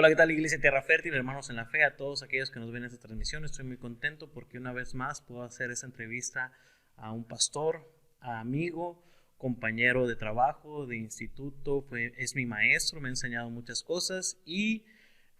Hola, ¿qué tal, Iglesia Tierra Fértil, hermanos en la fe? A todos aquellos que nos ven en esta transmisión, estoy muy contento porque una vez más puedo hacer esta entrevista a un pastor, a amigo, compañero de trabajo, de instituto, es mi maestro, me ha enseñado muchas cosas y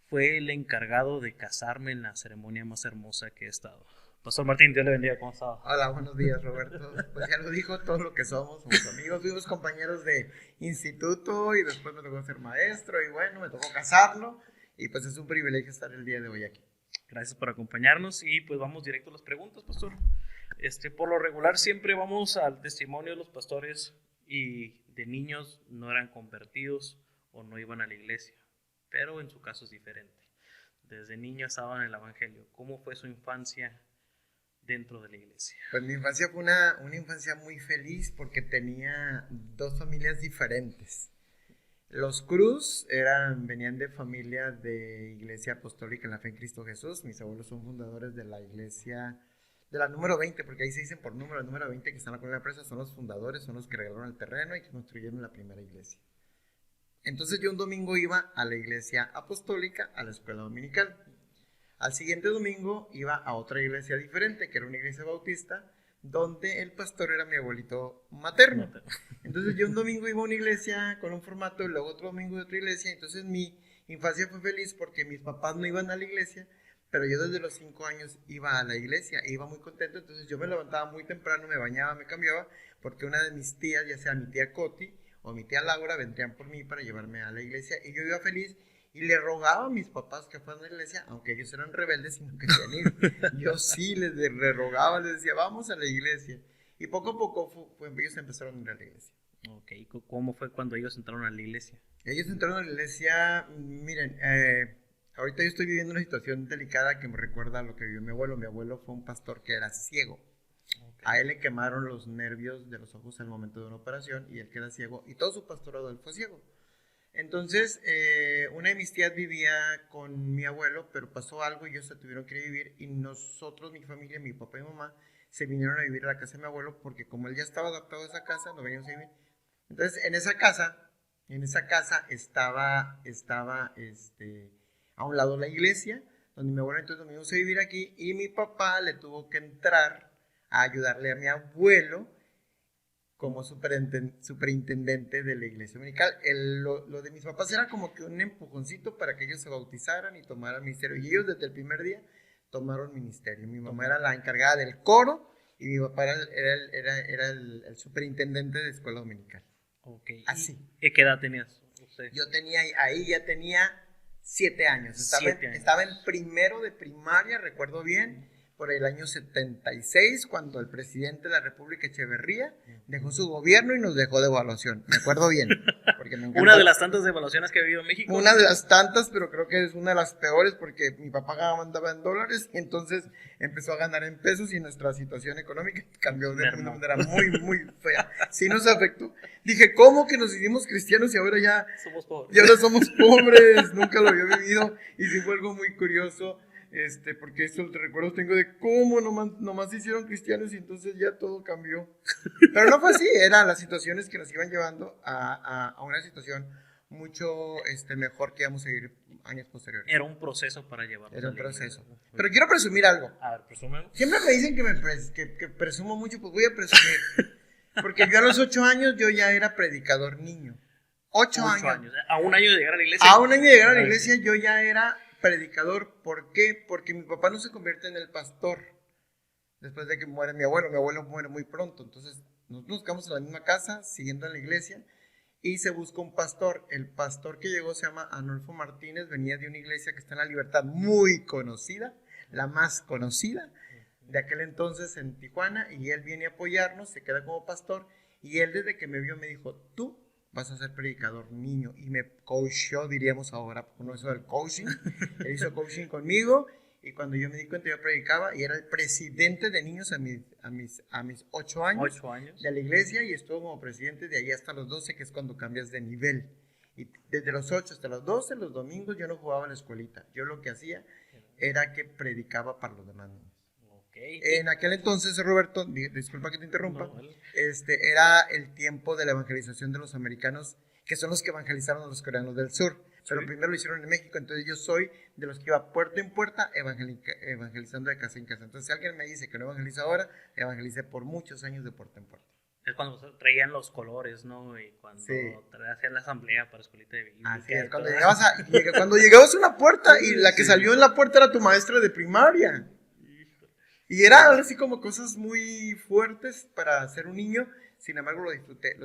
fue el encargado de casarme en la ceremonia más hermosa que he estado. Pastor Martín, Dios le bendiga, ¿cómo está? Hola, buenos días, Roberto. Pues ya lo dijo todo lo que somos amigos, fuimos compañeros de instituto y después me tocó ser maestro y bueno, me tocó casarlo y pues es un privilegio estar el día de hoy aquí. Gracias por acompañarnos y pues vamos directo a las preguntas, pastor. Por lo regular siempre vamos al testimonio de los pastores y de niños no eran convertidos o no iban a la iglesia, pero en su caso es diferente. Desde niño estaban en el evangelio. ¿Cómo fue su infancia dentro de la iglesia? Pues mi infancia fue una infancia muy feliz porque tenía dos familias diferentes. Los Cruz venían de familia de Iglesia Apostólica en la Fe en Cristo Jesús. Mis abuelos son fundadores de la iglesia, de la número 20, porque ahí se dicen por número, el número 20 que está en la Colonia Presa, son los fundadores, son los que regalaron el terreno y que construyeron la primera iglesia. Entonces yo un domingo iba a la iglesia apostólica, a la escuela dominical. Al siguiente domingo iba a otra iglesia diferente, que era una iglesia bautista, donde el pastor era mi abuelito materno. Entonces yo un domingo iba a una iglesia con un formato y luego otro domingo a otra iglesia. Entonces mi infancia fue feliz porque mis papás no iban a la iglesia, pero yo desde los 5 años iba a la iglesia e iba muy contento. Entonces yo me levantaba muy temprano, me bañaba, me cambiaba, porque una de mis tías, ya sea mi tía Coti o mi tía Laura, vendrían por mí para llevarme a la iglesia y yo iba feliz. Y le rogaba a mis papás que fueran a la iglesia, aunque ellos eran rebeldes y no querían ir. Yo sí les rogaba, les decía, vamos a la iglesia. Y poco a poco ellos empezaron a ir a la iglesia. Ok, ¿cómo fue cuando ellos entraron a la iglesia? Ellos entraron a la iglesia, miren, ahorita yo estoy viviendo una situación delicada que me recuerda a lo que vivió mi abuelo. Mi abuelo fue un pastor que era ciego. Okay. A él le quemaron los nervios de los ojos al momento de una operación y él queda ciego y todo su pastorado él fue ciego. Entonces, una de mis tías vivía con mi abuelo, pero pasó algo y ellos se tuvieron que vivir y nosotros, mi familia, mi papá y mi mamá, se vinieron a vivir a la casa de mi abuelo porque como él ya estaba adaptado a esa casa, nos veníamos a vivir. Entonces, en esa casa estaba a un lado la iglesia, donde mi abuelo entonces nos vinimos a vivir aquí y mi papá le tuvo que entrar a ayudarle a mi abuelo como superintendente de la iglesia dominical. Lo de mis papás era como que un empujoncito para que ellos se bautizaran y tomaran ministerio. Y ellos desde el primer día tomaron ministerio. Mi mamá era la encargada del coro y mi papá era el superintendente de escuela dominical. Ok. Así. ¿Y qué edad tenías usted? Yo ya tenía 7 años. Estaba en primero de primaria, recuerdo bien, por el año 76, cuando el presidente de la República, Echeverría, dejó su gobierno y nos dejó de evaluación. Me acuerdo bien. Porque me una de las tantas devaluaciones que ha vivido México. Una de las tantas, pero creo que es una de las peores porque mi papá andaba en dólares y entonces empezó a ganar en pesos y nuestra situación económica cambió de una manera muy, muy fea. Sí nos afectó. Dije, ¿cómo que nos hicimos cristianos y ahora ya somos pobres? Y ahora somos pobres, nunca lo había vivido y sí fue algo muy curioso. Porque estos recuerdos tengo de cómo nomás se hicieron cristianos y entonces ya todo cambió. Pero no fue así, eran las situaciones que nos iban llevando a una situación mucho mejor que íbamos a ir años posteriores. Era un proceso para llevarlo. Era un proceso. Pero quiero presumir algo. A ver, presumimos. Siempre me dicen que presumo mucho, pues voy a presumir. Porque yo a los 8 años yo ya era predicador niño. 8 años. A un año de llegar a la iglesia. A un año de llegar a la iglesia yo ya era predicador. ¿Por qué? Porque mi papá no se convierte en el pastor después de que muere mi abuelo. Mi abuelo muere muy pronto. Entonces nosotros nos quedamos en la misma casa, siguiendo en la iglesia, y se busca un pastor. El pastor que llegó se llama Anolfo Martínez, venía de una iglesia que está en La Libertad, muy conocida, la más conocida de aquel entonces en Tijuana, y él viene a apoyarnos, se queda como pastor, y él desde que me vio me dijo, tú vas a ser predicador niño, y me coachó, diríamos ahora, por eso del coaching. Él hizo coaching conmigo y cuando yo me di cuenta yo predicaba y era el presidente de niños a mis 8 años, de la iglesia, y estuvo como presidente de ahí hasta los 12, que es cuando cambias de nivel. Y desde los 8 hasta los 12, los domingos yo no jugaba en la escuelita, yo lo que hacía era que predicaba para los demás niños. En aquel entonces, Roberto, disculpa que te interrumpa, era el tiempo de la evangelización de los americanos, que son los que evangelizaron a los coreanos del sur. pero primero lo hicieron en México, entonces yo soy de los que iba puerta en puerta evangelizando de casa en casa. Entonces si alguien me dice que no evangeliza ahora, evangelicé por muchos años de puerta en puerta. Es cuando traían los colores, ¿no? Y cuando hacían la asamblea para escuelita de Biblia. Así es, cuando llegabas a una puerta y la que salió en la puerta era tu maestra de primaria. Y era así como cosas muy fuertes para ser un niño. Sin embargo, lo disfruté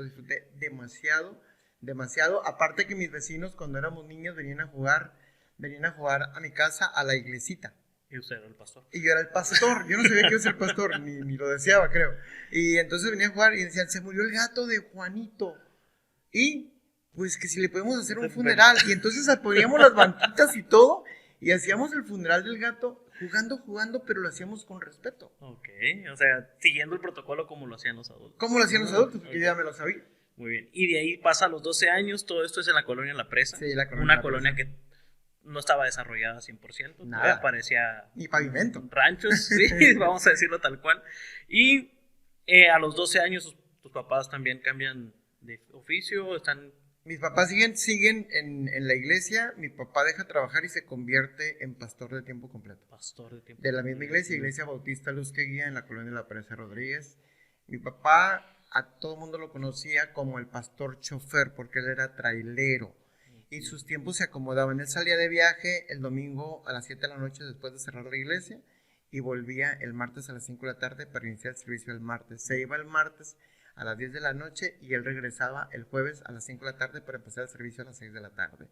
demasiado. Aparte que mis vecinos, cuando éramos niños, venían a jugar a mi casa, a la iglesita. Y usted era el pastor. Y yo era el pastor. Yo no sabía que iba a ser pastor, ni lo deseaba, creo. Y entonces venían a jugar y decían, se murió el gato de Juanito. Y pues que si le podemos hacer un funeral. Y entonces poníamos las banquitas y todo, y hacíamos el funeral del gato, jugando, pero lo hacíamos con respeto. Ok, o sea, siguiendo el protocolo como lo hacían los adultos. Como lo hacían los adultos, porque yo ya me lo sabía. Muy bien, y de ahí pasa a los 12 años, todo esto es en la colonia La Presa. Sí, la colonia una La colonia Presa. que no estaba desarrollada 100%. Nada. Parecía... Ni pavimento. Ranchos, sí, vamos a decirlo tal cual. Y a los 12 años tus papás también cambian de oficio, están... Mis papás siguen en la iglesia. Mi papá deja trabajar y se convierte en pastor de tiempo completo. Pastor de tiempo de la misma Iglesia Bautista Luz que Guía en la colonia La Presa Rodríguez. Mi papá, a todo el mundo lo conocía como el pastor chofer, porque él era trailero. Y sus tiempos se acomodaban. Él salía de viaje el domingo a las 7 de la noche después de cerrar la iglesia y volvía el martes a las 5 de la tarde para iniciar el servicio el martes. Se iba el martes a las 10 de la noche y él regresaba el jueves a las 5 de la tarde para empezar el servicio a las 6 de la tarde.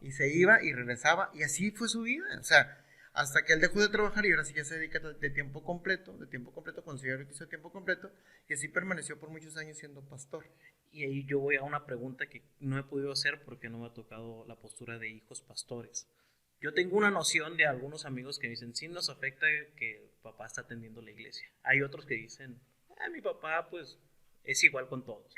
Y se iba y regresaba y así fue su vida. O sea, hasta que él dejó de trabajar y ahora sí ya se dedica de tiempo completo, consiguió el quiso de tiempo completo y así permaneció por muchos años siendo pastor. Y ahí yo voy a una pregunta que no he podido hacer porque no me ha tocado la postura de hijos pastores. Yo tengo una noción de algunos amigos que dicen, sí nos afecta que papá está atendiendo la iglesia. Hay otros que dicen, mi papá pues es igual con todos.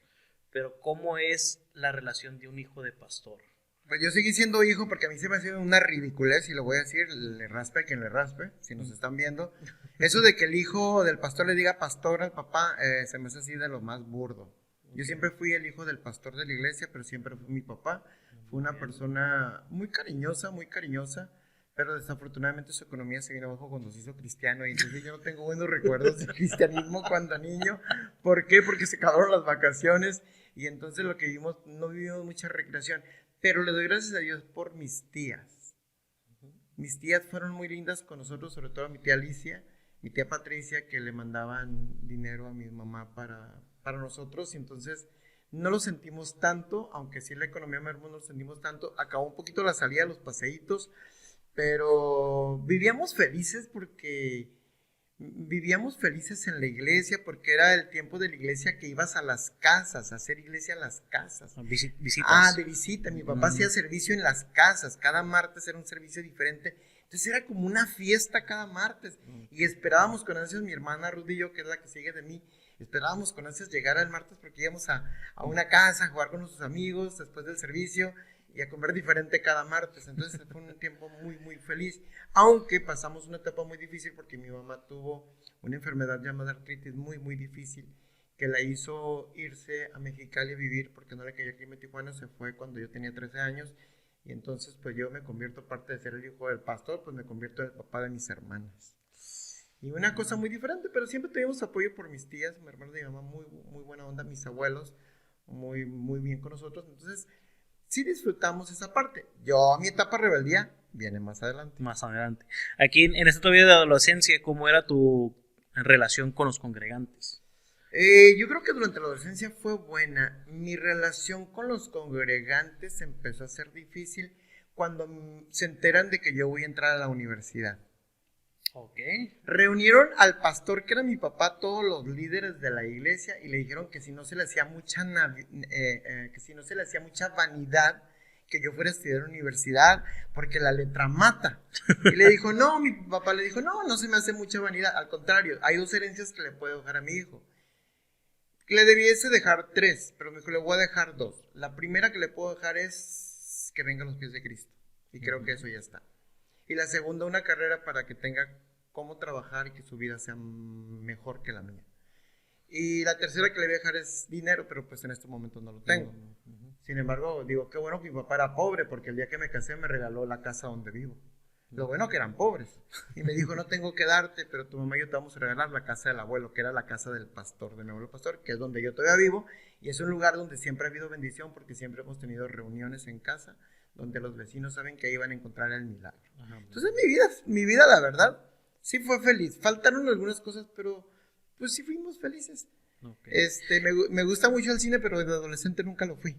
Pero ¿cómo es la relación de un hijo de pastor? Pues yo seguí siendo hijo porque a mí se me ha sido una ridiculez, y lo voy a decir, le raspe a quien le raspe, si nos están viendo. Eso de que el hijo del pastor le diga pastor al papá, se me hace así de lo más burdo. Yo siempre fui el hijo del pastor de la iglesia, pero siempre fue mi papá. Fue una persona muy cariñosa, pero desafortunadamente su economía se vino abajo cuando se hizo cristiano, y entonces yo no tengo buenos recuerdos del cristianismo cuando niño. ¿Por qué? Porque se acabaron las vacaciones y entonces lo que vivimos, no vivimos mucha recreación. Pero le doy gracias a Dios por mis tías. Mis tías fueron muy lindas con nosotros, sobre todo mi tía Alicia, mi tía Patricia, que le mandaban dinero a mi mamá para nosotros, y entonces no lo sentimos tanto, aunque sí la economía mermó, no lo sentimos tanto. Acabó un poquito la salida, los paseitos, pero vivíamos felices en la iglesia, porque era el tiempo de la iglesia que ibas a las casas, a hacer iglesia a las casas. Visitas. De visita. Mi papá hacía servicio en las casas, cada martes era un servicio diferente. Entonces era como una fiesta cada martes. Y esperábamos con ansias, mi hermana Ruth y yo, que es la que sigue de mí, esperábamos con ansias llegar al martes porque íbamos a una casa a jugar con nuestros amigos después del servicio y a comer diferente cada martes. Entonces fue un tiempo muy, muy feliz. Aunque pasamos una etapa muy difícil porque mi mamá tuvo una enfermedad llamada artritis muy, muy difícil, que la hizo irse a Mexicali a vivir porque no le caía aquí en Tijuana. Se fue cuando yo tenía 13 años. Y entonces pues yo me convierto, aparte de ser el hijo del pastor, pues me convierto en el papá de mis hermanas. Y una cosa muy diferente, pero siempre tuvimos apoyo por mis tías, mi hermana y mi mamá, muy, muy buena onda, mis abuelos, muy, muy bien con nosotros. Entonces sí disfrutamos esa parte. Mi etapa rebeldía viene más adelante. Más adelante. Aquí en esta vida de adolescencia, ¿cómo era tu relación con los congregantes? Yo creo que durante la adolescencia fue buena. Mi relación con los congregantes empezó a ser difícil cuando se enteran de que yo voy a entrar a la universidad. Ok. Reunieron al pastor, que era mi papá, todos los líderes de la iglesia, y le dijeron que si no se le hacía mucha vanidad que yo fuera a estudiar en la universidad, porque la letra mata. Y le dijo, mi papá le dijo, no se me hace mucha vanidad, al contrario, hay 2 herencias que le puedo dejar a mi hijo. Le debiese dejar 3, pero me dijo, le voy a dejar 2. La primera que le puedo dejar es que venga a los pies de Cristo, y creo que eso ya está. Y la segunda, una carrera para que tenga cómo trabajar y que su vida sea mejor que la mía. Y la tercera que le voy a dejar es dinero, pero pues en estos momentos no lo tengo. Sin embargo, digo, qué bueno que mi papá era pobre, porque el día que me casé me regaló la casa donde vivo. Lo bueno que eran pobres. Y me dijo, no tengo que darte, pero tu mamá y yo te vamos a regalar la casa del abuelo, que era la casa del pastor, de mi abuelo pastor, que es donde yo todavía vivo. Y es un lugar donde siempre ha habido bendición, porque siempre hemos tenido reuniones en casa, donde los vecinos saben que ahí van a encontrar el milagro. Ajá. Entonces mi vida, la verdad, sí fue feliz. Faltaron algunas cosas, pero pues sí fuimos felices. Okay. Me gusta mucho el cine, pero de adolescente nunca lo fui.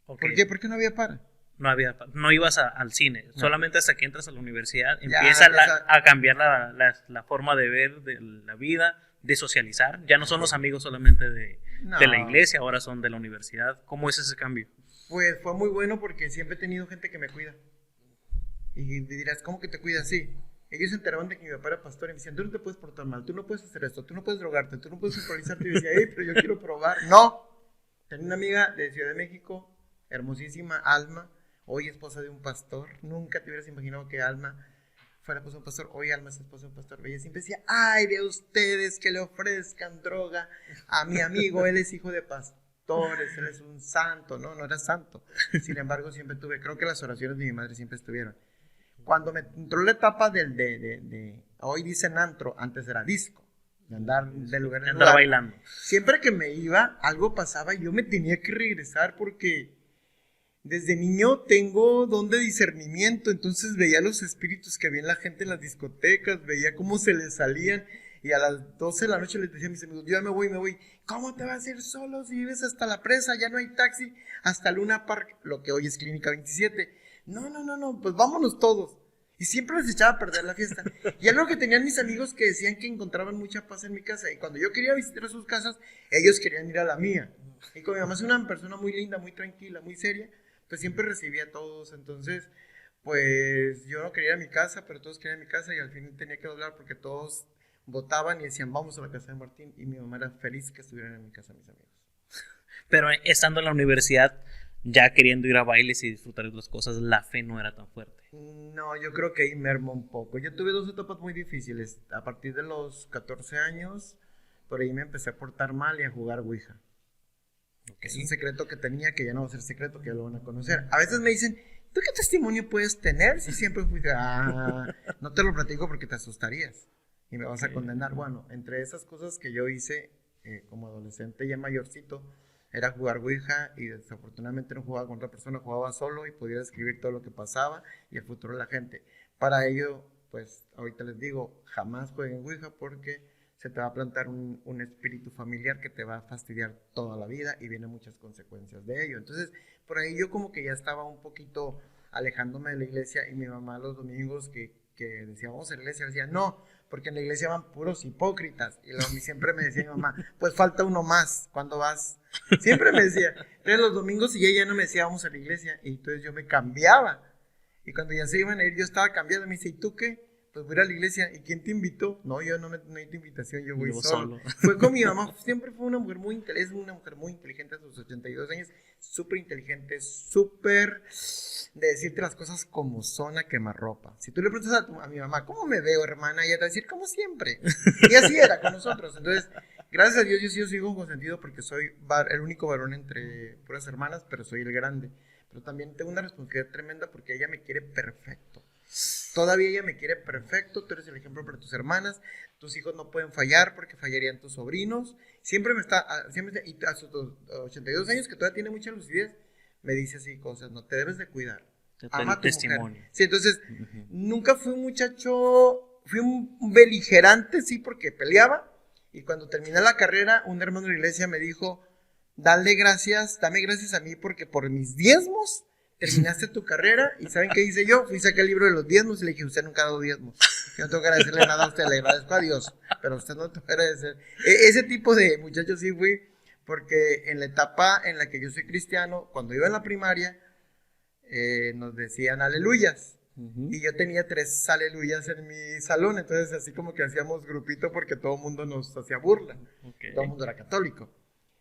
Okay. ¿Por qué? Porque no había para. No ibas al cine, no. Solamente hasta que entras a la universidad empieza a cambiar la forma de ver de la vida, de socializar. Ya no son los amigos solamente de la iglesia, ahora son de la universidad. ¿Cómo es ese cambio? Pues fue muy bueno porque siempre he tenido gente que me cuida. Y dirás, ¿cómo que te cuida? Sí. Ellos se enteraban de que mi papá era pastor y me decían, tú no te puedes portar mal, tú no puedes hacer esto, tú no puedes drogarte, tú no puedes improvisarte. Y decía, pero yo quiero probar. No. Tenía una amiga de Ciudad de México, hermosísima, Alma, hoy esposa de un pastor. Nunca te hubieras imaginado que Alma fuera esposa de un pastor. Hoy Alma es esposa de un pastor. Ella siempre decía, ay, de ustedes que le ofrezcan droga a mi amigo, él es hijo de pastores, él es un santo. No era santo. Sin embargo, siempre tuve, creo que las oraciones de mi madre siempre estuvieron. Cuando me entró la etapa de hoy dicen antro, antes era disco, de andar de lugar en lugar, bailando. Siempre que me iba, algo pasaba y yo me tenía que regresar porque desde niño tengo don de discernimiento, entonces veía los espíritus que había en la gente en las discotecas, veía cómo se les salían y a las 12 de la noche les decía a mis amigos, yo ya me voy. ¿Cómo te vas a ir solo si vives hasta la presa? Ya no hay taxi, hasta Luna Park, lo que hoy es Clínica 27. No, pues vámonos todos. Y siempre les echaba a perder la fiesta. Y algo que tenían mis amigos que decían que encontraban mucha paz en mi casa. Y cuando yo quería visitar sus casas, ellos querían ir a la mía. Y como mi mamá es una persona muy linda, muy tranquila, muy seria, pues siempre recibía a todos. Entonces, pues yo no quería ir a mi casa, pero todos querían ir a mi casa. Y al fin tenía que doblar porque todos votaban y decían, vamos a la casa de Martín. Y mi mamá era feliz que estuvieran en mi casa mis amigos. Pero estando en la universidad, ya queriendo ir a bailes y disfrutar de las cosas, la fe no era tan fuerte. No, yo creo que ahí mermó un poco. Yo tuve dos etapas muy difíciles. A partir de los 14 años, por ahí me empecé a portar mal y a jugar Ouija. Okay. Es un secreto que tenía, que ya no va a ser secreto, que ya lo van a conocer. A veces me dicen, ¿tú qué testimonio puedes tener si siempre fuiste? No te lo platico porque te asustarías y me vas a condenar. Bueno, entre esas cosas que yo hice como adolescente ya mayorcito, era jugar Ouija y desafortunadamente no jugaba con otra persona, jugaba solo y podía describir todo lo que pasaba y el futuro de la gente. Para ello, pues ahorita les digo, jamás jueguen Ouija porque se te va a plantar un espíritu familiar que te va a fastidiar toda la vida y vienen muchas consecuencias de ello. Entonces, por ahí yo como que ya estaba un poquito alejándome de la iglesia y mi mamá los domingos que decía, vamos a la iglesia, decía, no, porque en la iglesia van puros hipócritas. Y luego siempre me decía mi mamá, pues falta uno más, ¿cuándo vas? Siempre me decía. Entonces los domingos y ella no me decía, vamos a la iglesia. Y entonces yo me cambiaba. Y cuando ya se iban a ir, yo estaba cambiando. Me dice, ¿y tú qué? Pues voy a ir a la iglesia. ¿Y quién te invitó? No, yo no necesito invitación, yo voy solo. Fue con mi mamá. Siempre fue una mujer muy inteligente, es una mujer muy inteligente a sus 82 años. Súper inteligente, súper de decirte las cosas como son a quemarropa. Si tú le preguntas a mi mamá, ¿cómo me veo, hermana? Ella te va a decir, como siempre. Y así era con nosotros. Entonces, gracias a Dios, yo sí sigo consentido porque soy el único varón entre puras hermanas, pero soy el grande. Pero también tengo una responsabilidad tremenda porque ella me quiere perfecto. Todavía ella me quiere perfecto, tú eres el ejemplo para tus hermanas, tus hijos no pueden fallar porque fallarían tus sobrinos. Siempre y a sus 82 años, que todavía tiene mucha lucidez, me dice así cosas, no te debes de cuidar. Ama a tu mujer. Sí, entonces, nunca fui un muchacho, fui un beligerante, sí, porque peleaba. Y cuando terminé la carrera, un hermano de la iglesia me dijo, dame gracias a mí porque por mis diezmos terminaste tu carrera. ¿Y saben qué hice yo? Fui a sacar el libro de los diezmos y le dije, usted nunca ha dado diezmos. Yo no tengo que agradecerle nada a usted, le agradezco a Dios, pero usted no tengo que agradecer. Ese tipo de muchacho sí fui, porque en la etapa en la que yo soy cristiano, cuando iba en la primaria, nos decían aleluyas. Y yo tenía 3 aleluyas en mi salón, entonces así como que hacíamos grupito porque todo el mundo nos hacía burla. Todo el mundo era católico.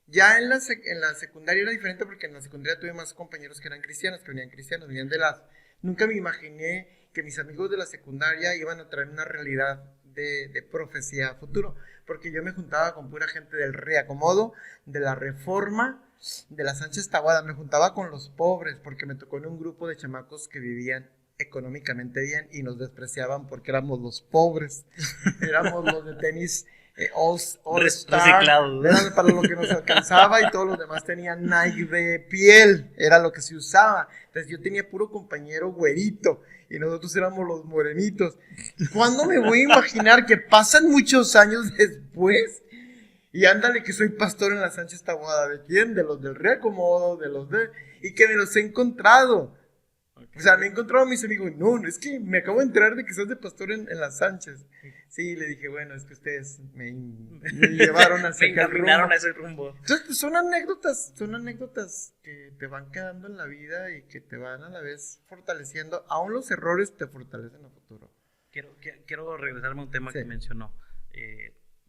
Ya en la secundaria era diferente porque en la secundaria tuve más compañeros que eran cristianos, venían de las... Nunca me imaginé que mis amigos de la secundaria iban a traer una realidad de profecía a futuro, porque yo me juntaba con pura gente del reacomodo, de la reforma, de la Sánchez Taboada, me juntaba con los pobres porque me tocó en un grupo de chamacos que vivían económicamente bien y nos despreciaban porque éramos los pobres, éramos los de tenis All Star, reciclados, ¿no? Era para lo que nos alcanzaba y todos los demás tenían Nike de piel, era lo que se usaba. Entonces yo tenía puro compañero güerito y nosotros éramos los morenitos. ¿Cuándo me voy a imaginar que pasan muchos años después y ándale que soy pastor en la Sánchez Taboada? ¿De quién? De los del Reacomodo, de los de... y que me los he encontrado. O sea, me he encontrado a mis amigos, no, es que me acabo de enterar de que sos de pastor en la Sánchez. Sí, le dije, bueno, es que ustedes me llevaron hacia me encaminaron a ese rumbo. Entonces, pues, son anécdotas que te van quedando en la vida y que te van a la vez fortaleciendo. Aún los errores te fortalecen a futuro. Quiero regresarme a un tema que mencionó,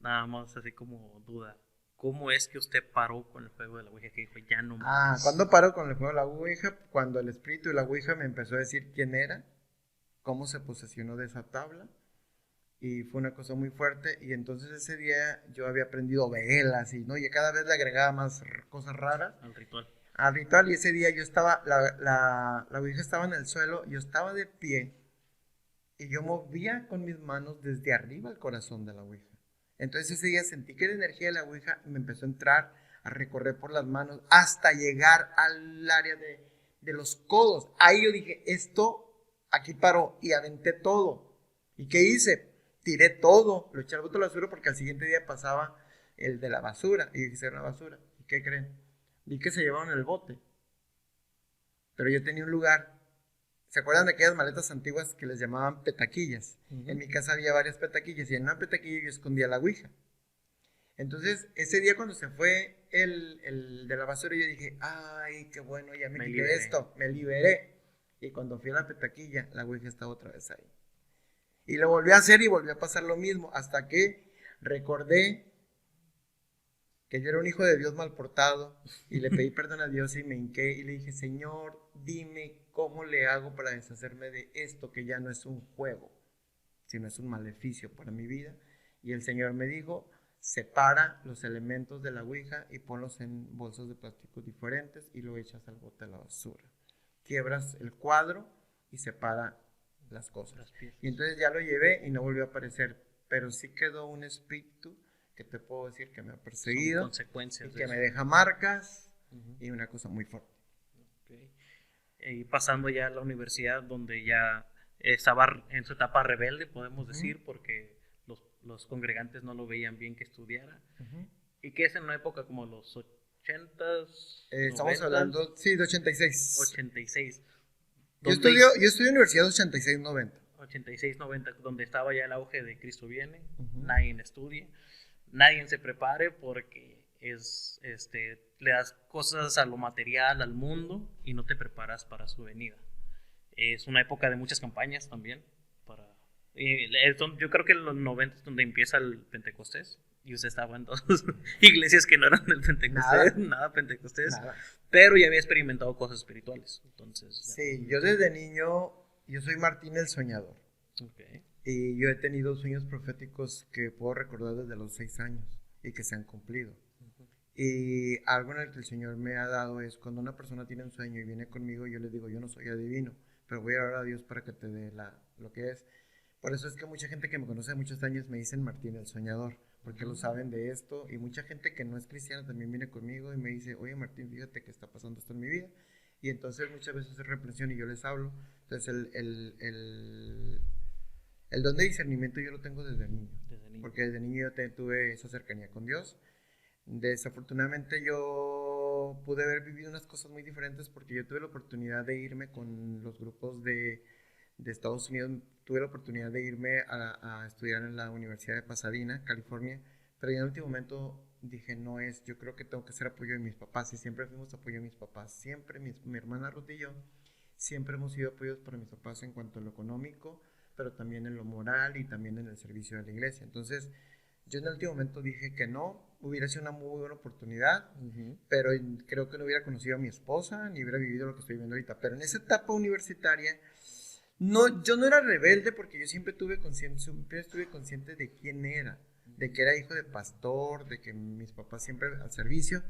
nada más así como duda. ¿Cómo es que usted paró con el juego de la Ouija? Que dijo, ya no más. ¿Cuándo paró con el juego de la Ouija? Cuando el espíritu de la Ouija me empezó a decir quién era, cómo se posesionó de esa tabla, y fue una cosa muy fuerte. Y entonces ese día yo había aprendido velas y, ¿no? Y cada vez le agregaba más cosas raras. Al ritual, y ese día yo estaba, la Ouija estaba en el suelo, yo estaba de pie, y yo movía con mis manos desde arriba el corazón de la Ouija. Entonces ese día sentí que la energía de la Ouija me empezó a entrar, a recorrer por las manos, hasta llegar al área de los codos. Ahí yo dije, esto aquí paró, y aventé todo. ¿Y qué hice? Tiré todo, lo eché al bote de la basura porque al siguiente día pasaba el de la basura, y dije, era una basura. ¿Y qué creen? Vi que se llevaron el bote. Pero yo tenía un lugar. ¿Se acuerdan de aquellas maletas antiguas que les llamaban petaquillas? Uh-huh. En mi casa había varias petaquillas y en una petaquilla yo escondía la Ouija. Entonces, ese día cuando se fue el de la basura, yo dije, ay, qué bueno, ya me quité esto, me liberé. Y cuando fui a la petaquilla, la Ouija estaba otra vez ahí. Y lo volví a hacer y volvió a pasar lo mismo, hasta que recordé que yo era un hijo de Dios mal portado y le pedí perdón a Dios y me hinqué y le dije, Señor, dime cómo le hago para deshacerme de esto que ya no es un juego, sino es un maleficio para mi vida. Y el Señor me dijo, separa los elementos de la Ouija y ponlos en bolsas de plástico diferentes y lo echas al bote de la basura. Quiebras el cuadro y separa las cosas. Y entonces ya lo llevé y no volvió a aparecer, pero sí quedó un espíritu que te puedo decir que me ha perseguido. Son consecuencias y que me deja marcas. Uh-huh. Y una cosa muy fuerte. Okay. Y pasando ya a la universidad, donde ya estaba en su etapa rebelde, podemos decir, uh-huh. porque los congregantes no lo veían bien que estudiara. Uh-huh. Y que es en una época como los 80s. Estamos hablando, sí, de 86. 86. Yo estudié en universidad 86-90. 86-90, donde estaba ya el auge de Cristo viene, uh-huh. Nadie estudia, nadie se prepare porque le das cosas a lo material, al mundo, y no te preparas para su venida. Es una época de muchas campañas también. Yo creo que en los 90 es donde empieza el Pentecostés, y usted estaba en dos iglesias que no eran del Pentecostés, nada Pentecostés, nada. Pero ya había experimentado cosas espirituales. Entonces, sí, yo desde niño, yo soy Martín el Soñador. Okay. Y yo he tenido sueños proféticos que puedo recordar desde los 6 años y que se han cumplido. Uh-huh. Y algo en el que el Señor me ha dado es cuando una persona tiene un sueño y viene conmigo, yo le digo, yo no soy adivino, pero voy a orar a Dios para que te dé lo que es. Por eso es que mucha gente que me conoce de muchos años me dicen Martín el Soñador, porque lo saben de esto, y mucha gente que no es cristiana también viene conmigo y me dice, oye Martín, fíjate que está pasando esto en mi vida, y entonces muchas veces es reflexión y yo les hablo. Entonces el don de discernimiento yo lo tengo desde niño, porque desde niño yo tuve esa cercanía con Dios. Desafortunadamente yo pude haber vivido unas cosas muy diferentes porque yo tuve la oportunidad de irme con los grupos de Estados Unidos. Tuve la oportunidad de irme a estudiar en la Universidad de Pasadena, California, pero en el último momento dije, yo creo que tengo que ser apoyo de mis papás, y siempre fuimos apoyo de mis papás, siempre, mi hermana Ruth y yo, siempre hemos sido apoyos para mis papás en cuanto a lo económico, pero también en lo moral y también en el servicio de la iglesia. Entonces, yo en el último momento dije que no, hubiera sido una muy buena oportunidad, uh-huh. pero creo que no hubiera conocido a mi esposa, ni hubiera vivido lo que estoy viviendo ahorita, pero en esa etapa universitaria, yo no era rebelde porque yo siempre estuve consciente de quién era, de que era hijo de pastor, de que mis papás siempre al servicio,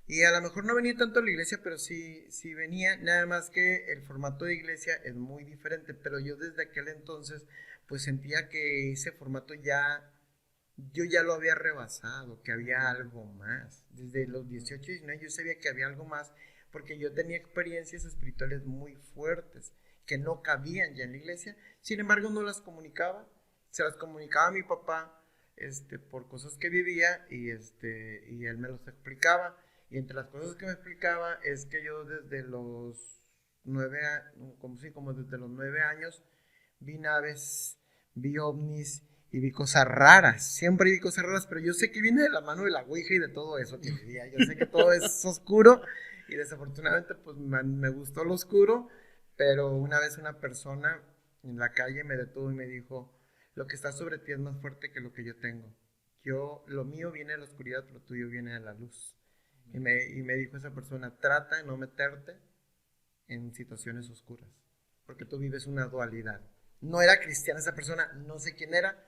Y a lo mejor no venía tanto a la iglesia, pero sí venía, nada más que el formato de iglesia es muy diferente, pero yo desde aquel entonces pues sentía que ese formato yo ya lo había rebasado, que había algo más. Desde los 18 y 19 yo sabía que había algo más, porque yo tenía experiencias espirituales muy fuertes, que no cabían ya en la iglesia, sin embargo no las comunicaba, se las comunicaba a mi papá, por cosas que vivía, y él me los explicaba. Y entre las cosas que me explicaba es que yo desde los 9 años vi naves, vi ovnis y vi cosas raras. Siempre vi cosas raras, pero yo sé que viene de la mano de la ouija y de todo eso que vivía. Yo sé que todo es oscuro y desafortunadamente pues me gustó lo oscuro, pero una vez una persona en la calle me detuvo y me dijo: lo que está sobre ti es más fuerte que lo que yo tengo. Lo mío viene de la oscuridad, lo tuyo viene de la luz. Y me dijo esa persona: trata de no meterte en situaciones oscuras, porque tú vives una dualidad. No era cristiana esa persona, no sé quién era,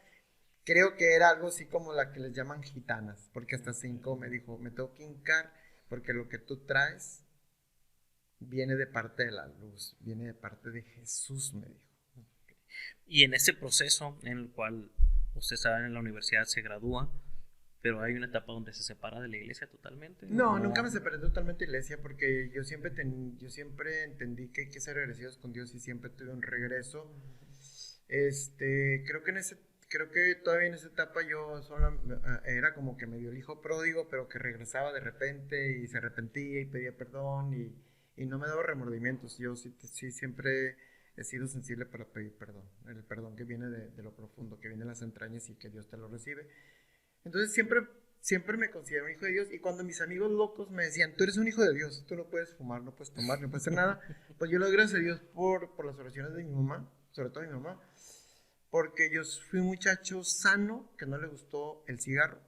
creo que era algo así como la que les llaman gitanas, porque hasta 5 me dijo: me tengo que hincar, porque lo que tú traes viene de parte de la luz, viene de parte de Jesús, me dijo. Y en ese proceso en el cual usted sabe, en la universidad se gradúa, pero hay una etapa donde se separa de la iglesia totalmente. No, nunca me separé totalmente de la iglesia, porque yo siempre entendí que hay que ser agradecidos con Dios y siempre tuve un regreso. Creo que todavía en esa etapa yo era como que medio el hijo pródigo, pero que regresaba de repente y se arrepentía y pedía perdón y no me daba remordimientos. Yo sí siempre he sido sensible para pedir perdón, el perdón que viene de lo profundo, que viene de las entrañas y que Dios te lo recibe. Entonces siempre me considero un hijo de Dios, y cuando mis amigos locos me decían: tú eres un hijo de Dios, tú no puedes fumar, no puedes tomar, no puedes hacer nada, pues yo le doy gracias a Dios por las oraciones de mi mamá, sobre todo de mi mamá, porque yo fui un muchacho sano que no le gustó el cigarro,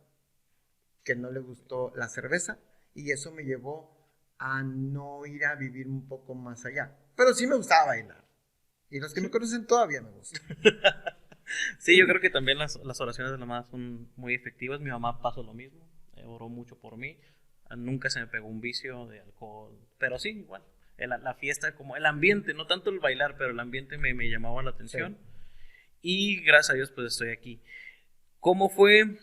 que no le gustó la cerveza, y eso me llevó a no ir a vivir un poco más allá. Pero sí me gustaba bailar, y los que me conocen todavía me gustan. Sí, yo creo que también las oraciones de la mamá son muy efectivas. Mi mamá pasó lo mismo, oró mucho por mí. Nunca se me pegó un vicio de alcohol, pero sí, igual. La fiesta, como el ambiente, no tanto el bailar, pero el ambiente me llamaba la atención. Sí. Y gracias a Dios, pues estoy aquí. ¿Cómo fue?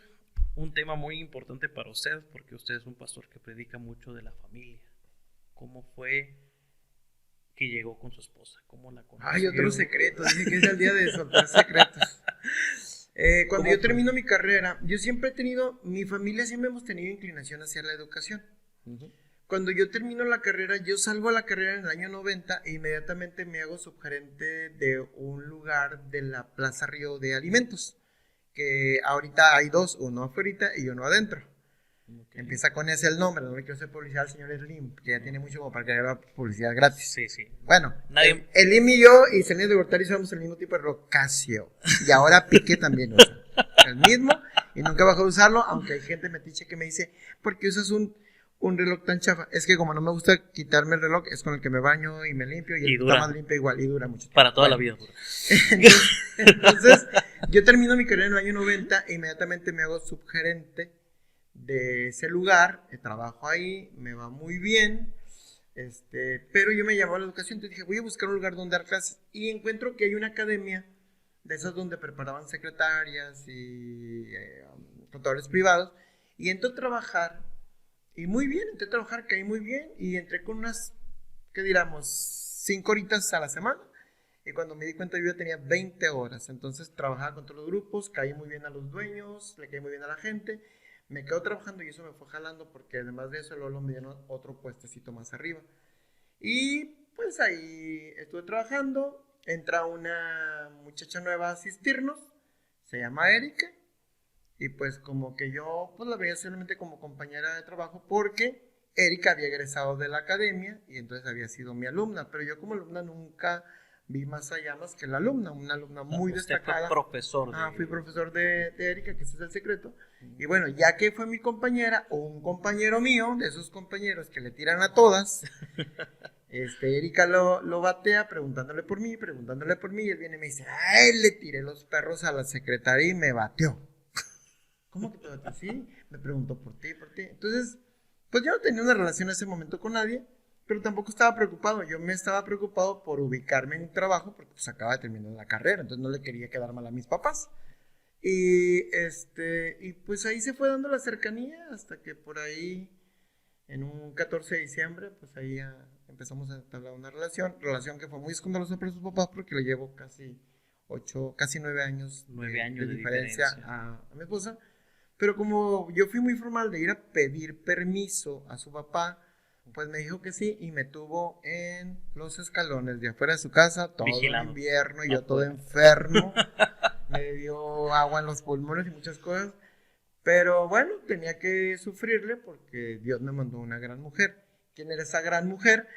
Un tema muy importante para usted, porque usted es un pastor que predica mucho de la familia. ¿Cómo fue que llegó con su esposa? ¿Cómo la conoció? Ay, otro secreto, dije que es el día de soltar secretos. Cuando yo termino mi carrera, mi familia siempre hemos tenido inclinación hacia la educación. Uh-huh. Cuando yo termino la carrera, yo salgo a la carrera en el año 90 e inmediatamente me hago subgerente de un lugar de la Plaza Río de Alimentos, que ahorita hay 2, uno afuera y uno adentro. Okay. Empieza con ese el nombre, no le quiero hacer publicidad al señor Slim, que ya tiene mucho como para que haga publicidad gratis. Sí, sí. Bueno, Slim y yo y Celine de Gortari somos el mismo tipo de Rocasio. Y ahora Piqué también usa el mismo y nunca bajó a usarlo, aunque hay gente metiche que me dice: ¿por qué usas un reloj tan chafa? Es que como no me gusta quitarme el reloj, es con el que me baño y me limpio, y está más limpio igual y dura mucho tiempo. Para toda la vida dura. Entonces, yo termino mi carrera en el año 90 e inmediatamente me hago subgerente de ese lugar, trabajo ahí, me va muy bien, pero yo me llamó a la educación, entonces dije: voy a buscar un lugar donde dar clases, y encuentro que hay una academia de esas donde preparaban secretarias y contadores privados, y entro a trabajar, y muy bien, caí muy bien, y entré con unas, ¿qué diríamos? 5 horitas a la semana, y cuando me di cuenta yo ya tenía 20 horas, entonces trabajaba con todos los grupos, caí muy bien a los dueños, le caí muy bien a la gente, me quedo trabajando y eso me fue jalando, porque además de eso luego me dieron otro puestecito más arriba, y pues ahí estuve trabajando. Entra una muchacha nueva a asistirnos, se llama Erika, y pues como que yo pues la veía solamente como compañera de trabajo, porque Erika había egresado de la academia y entonces había sido mi alumna, pero yo como alumna nunca vi más allá más que la alumna, una alumna muy destacada. Fue profesor. Fui profesor de Erika, que ese es el secreto. Y bueno, ya que fue mi compañera o un compañero mío, de esos compañeros que le tiran a todas, Erika lo batea preguntándole por mí, y él viene y me dice: ay, le tiré los perros a la secretaria y me bateó. ¿Cómo que te bateó? Sí, me preguntó por ti. Entonces, pues yo no tenía una relación en ese momento con nadie, pero tampoco estaba preocupado. Yo me estaba preocupado por ubicarme en mi trabajo, porque pues acaba de terminar la carrera, entonces no le quería quedar mal a mis papás. Y pues ahí se fue dando la cercanía hasta que por ahí, en un 14 de diciembre, pues ahí ya empezamos a entablar una relación que fue muy escandalosa para sus papás porque le llevo casi 9 años, 9 años de de diferencia diferencia. a mi esposa. Pero como yo fui muy formal de ir a pedir permiso a su papá, pues me dijo que sí y me tuvo en los escalones de afuera de su casa todo el Vigilado. invierno, y No yo todo puede. enfermo, me dio agua en los pulmones y muchas cosas. Pero bueno, tenía que sufrirle porque Dios me mandó una gran mujer. ¿Quién era esa gran mujer?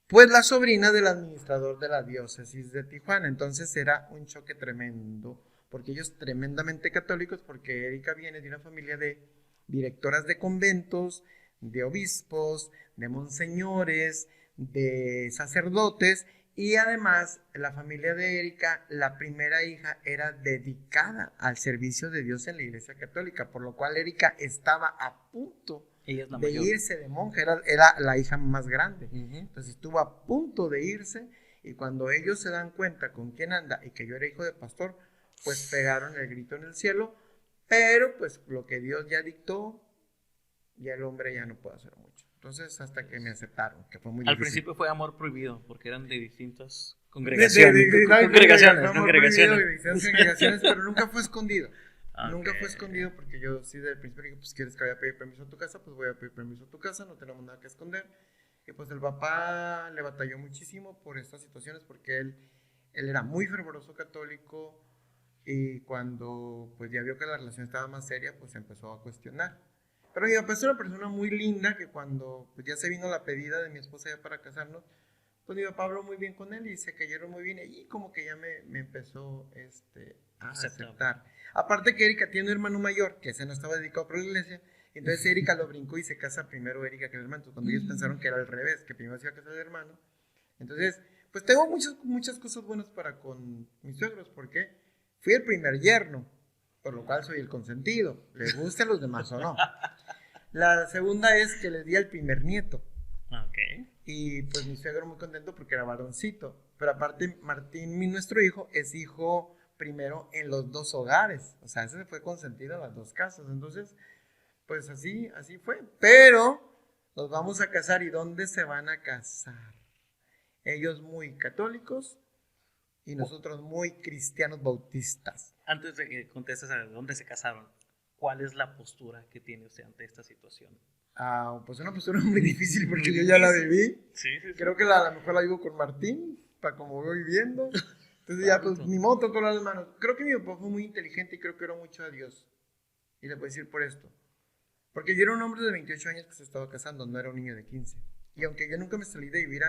Pues la sobrina del administrador de la diócesis de Tijuana. Entonces era un choque tremendo, porque ellos tremendamente católicos, porque Erika viene de una familia de directoras de conventos, de obispos, de monseñores, de sacerdotes, y además la familia de Erika, la primera hija, era dedicada al servicio de Dios en la Iglesia Católica, por lo cual Erika estaba a punto Ella es la de mayor. irse de monja, era la hija más grande. Uh-huh. Entonces estuvo a punto de irse, y cuando ellos se dan cuenta con quién anda y que yo era hijo de pastor, pues pegaron el grito en el cielo, pero pues lo que Dios ya dictó, ya el hombre ya no puede hacer mucho. Entonces hasta que me aceptaron, que fue muy Al difícil. principio fue amor prohibido porque eran de distintas De congregaciones. congregaciones, pero nunca fue escondido. Okay. Nunca fue escondido porque yo sí desde el principio dije, pues quieres que vaya a pedir permiso a tu casa, pues voy a pedir permiso a tu casa, no tenemos nada que esconder. Y pues el papá le batalló muchísimo por estas situaciones porque él era muy fervoroso católico, y cuando pues ya vio que la relación estaba más seria, pues empezó a cuestionar. Pero mi papá es una persona muy linda que cuando pues ya se vino la pedida de mi esposa ya para casarnos, pues mi papá habló muy bien con él y se cayeron muy bien, y como que ya me empezó a aceptar. Aparte que Erika tiene un hermano mayor que ese no estaba dedicado para la iglesia, entonces Erika lo brincó y se casa primero Erika que el hermano. Entonces, cuando ellos pensaron que era al revés, que primero se iba a casar el hermano, entonces pues tengo muchas cosas buenas para con mis suegros, porque fui el primer yerno, por lo cual soy el consentido, les guste a los demás o no. La segunda es que les di al primer nieto. Okay. Y pues mi suegro muy contento porque era varoncito. Pero aparte Martín, nuestro hijo, es hijo primero en los dos hogares. O sea, ese fue consentido en las dos casas. Entonces, pues así fue. Pero nos vamos a casar. ¿Y dónde se van a casar? Ellos muy católicos y nosotros muy cristianos bautistas. Antes de que contestes a dónde se casaron, ¿cuál es la postura que tiene usted ante esta situación? Pues una postura muy difícil porque yo ya la viví. Sí. Creo que a lo mejor la vivo con Martín, para como voy viviendo. Entonces ya pues ni modo, toco las manos. Creo que mi papá fue muy inteligente y creo que oró mucho a Dios. Y le voy a decir por esto. Porque yo era un hombre de 28 años que se estaba casando, no era un niño de 15. Y aunque yo nunca me salí de vivir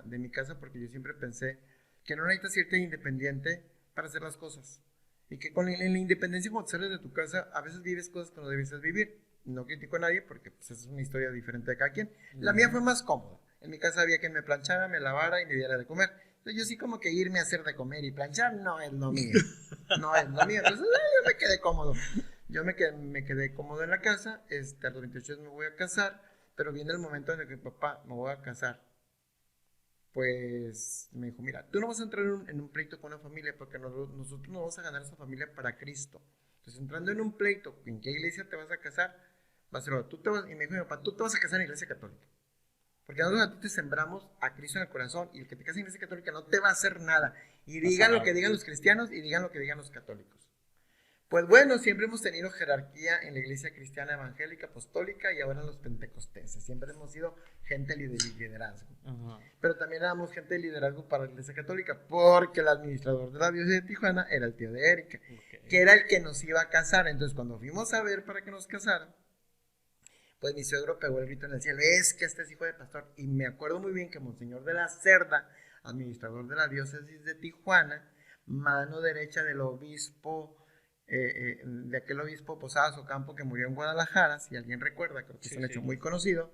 de mi casa, porque yo siempre pensé que no necesitas irte independiente para hacer las cosas. Y que en la independencia, cuando sales de tu casa, a veces vives cosas que no debes vivir. No critico a nadie porque pues, es una historia diferente de cada quien. La mía fue más cómoda. En mi casa había quien me planchara, me lavara y me diera de comer. Entonces yo sí como que irme a hacer de comer y planchar no es lo mío. No es lo mío. Entonces yo me quedé cómodo. Yo me quedé cómodo en la casa. A los 28 años me voy a casar. Pero viene el momento en el que papá, me voy a casar. Pues me dijo, mira, tú no vas a entrar en un pleito con una familia porque nosotros no vamos a ganar esa familia para Cristo. Entonces entrando en un pleito, ¿en qué iglesia te vas a casar? Va a ser, y me dijo mi papá, tú te vas a casar en la iglesia católica. Porque nosotros a ti te sembramos a Cristo en el corazón, y el que te case en la iglesia católica no te va a hacer nada. Y digan lo que digan los cristianos y digan lo que digan los católicos. Pues bueno, siempre hemos tenido jerarquía en la iglesia cristiana evangélica, apostólica, y ahora en los pentecosteses. Siempre hemos sido gente de liderazgo. Uh-huh. Pero también éramos gente de liderazgo para la iglesia católica, porque el administrador de la diócesis de Tijuana era el tío de Erika, que era el que nos iba a casar. Entonces cuando fuimos a ver para que nos casaran, pues mi suegro pegó el grito en el cielo, es que este es hijo de pastor. Y me acuerdo muy bien que Monseñor de la Cerda, administrador de la diócesis de Tijuana, mano derecha del obispo, de aquel obispo Posadas Ocampo que murió en Guadalajara, si alguien recuerda, creo que es un hecho muy conocido.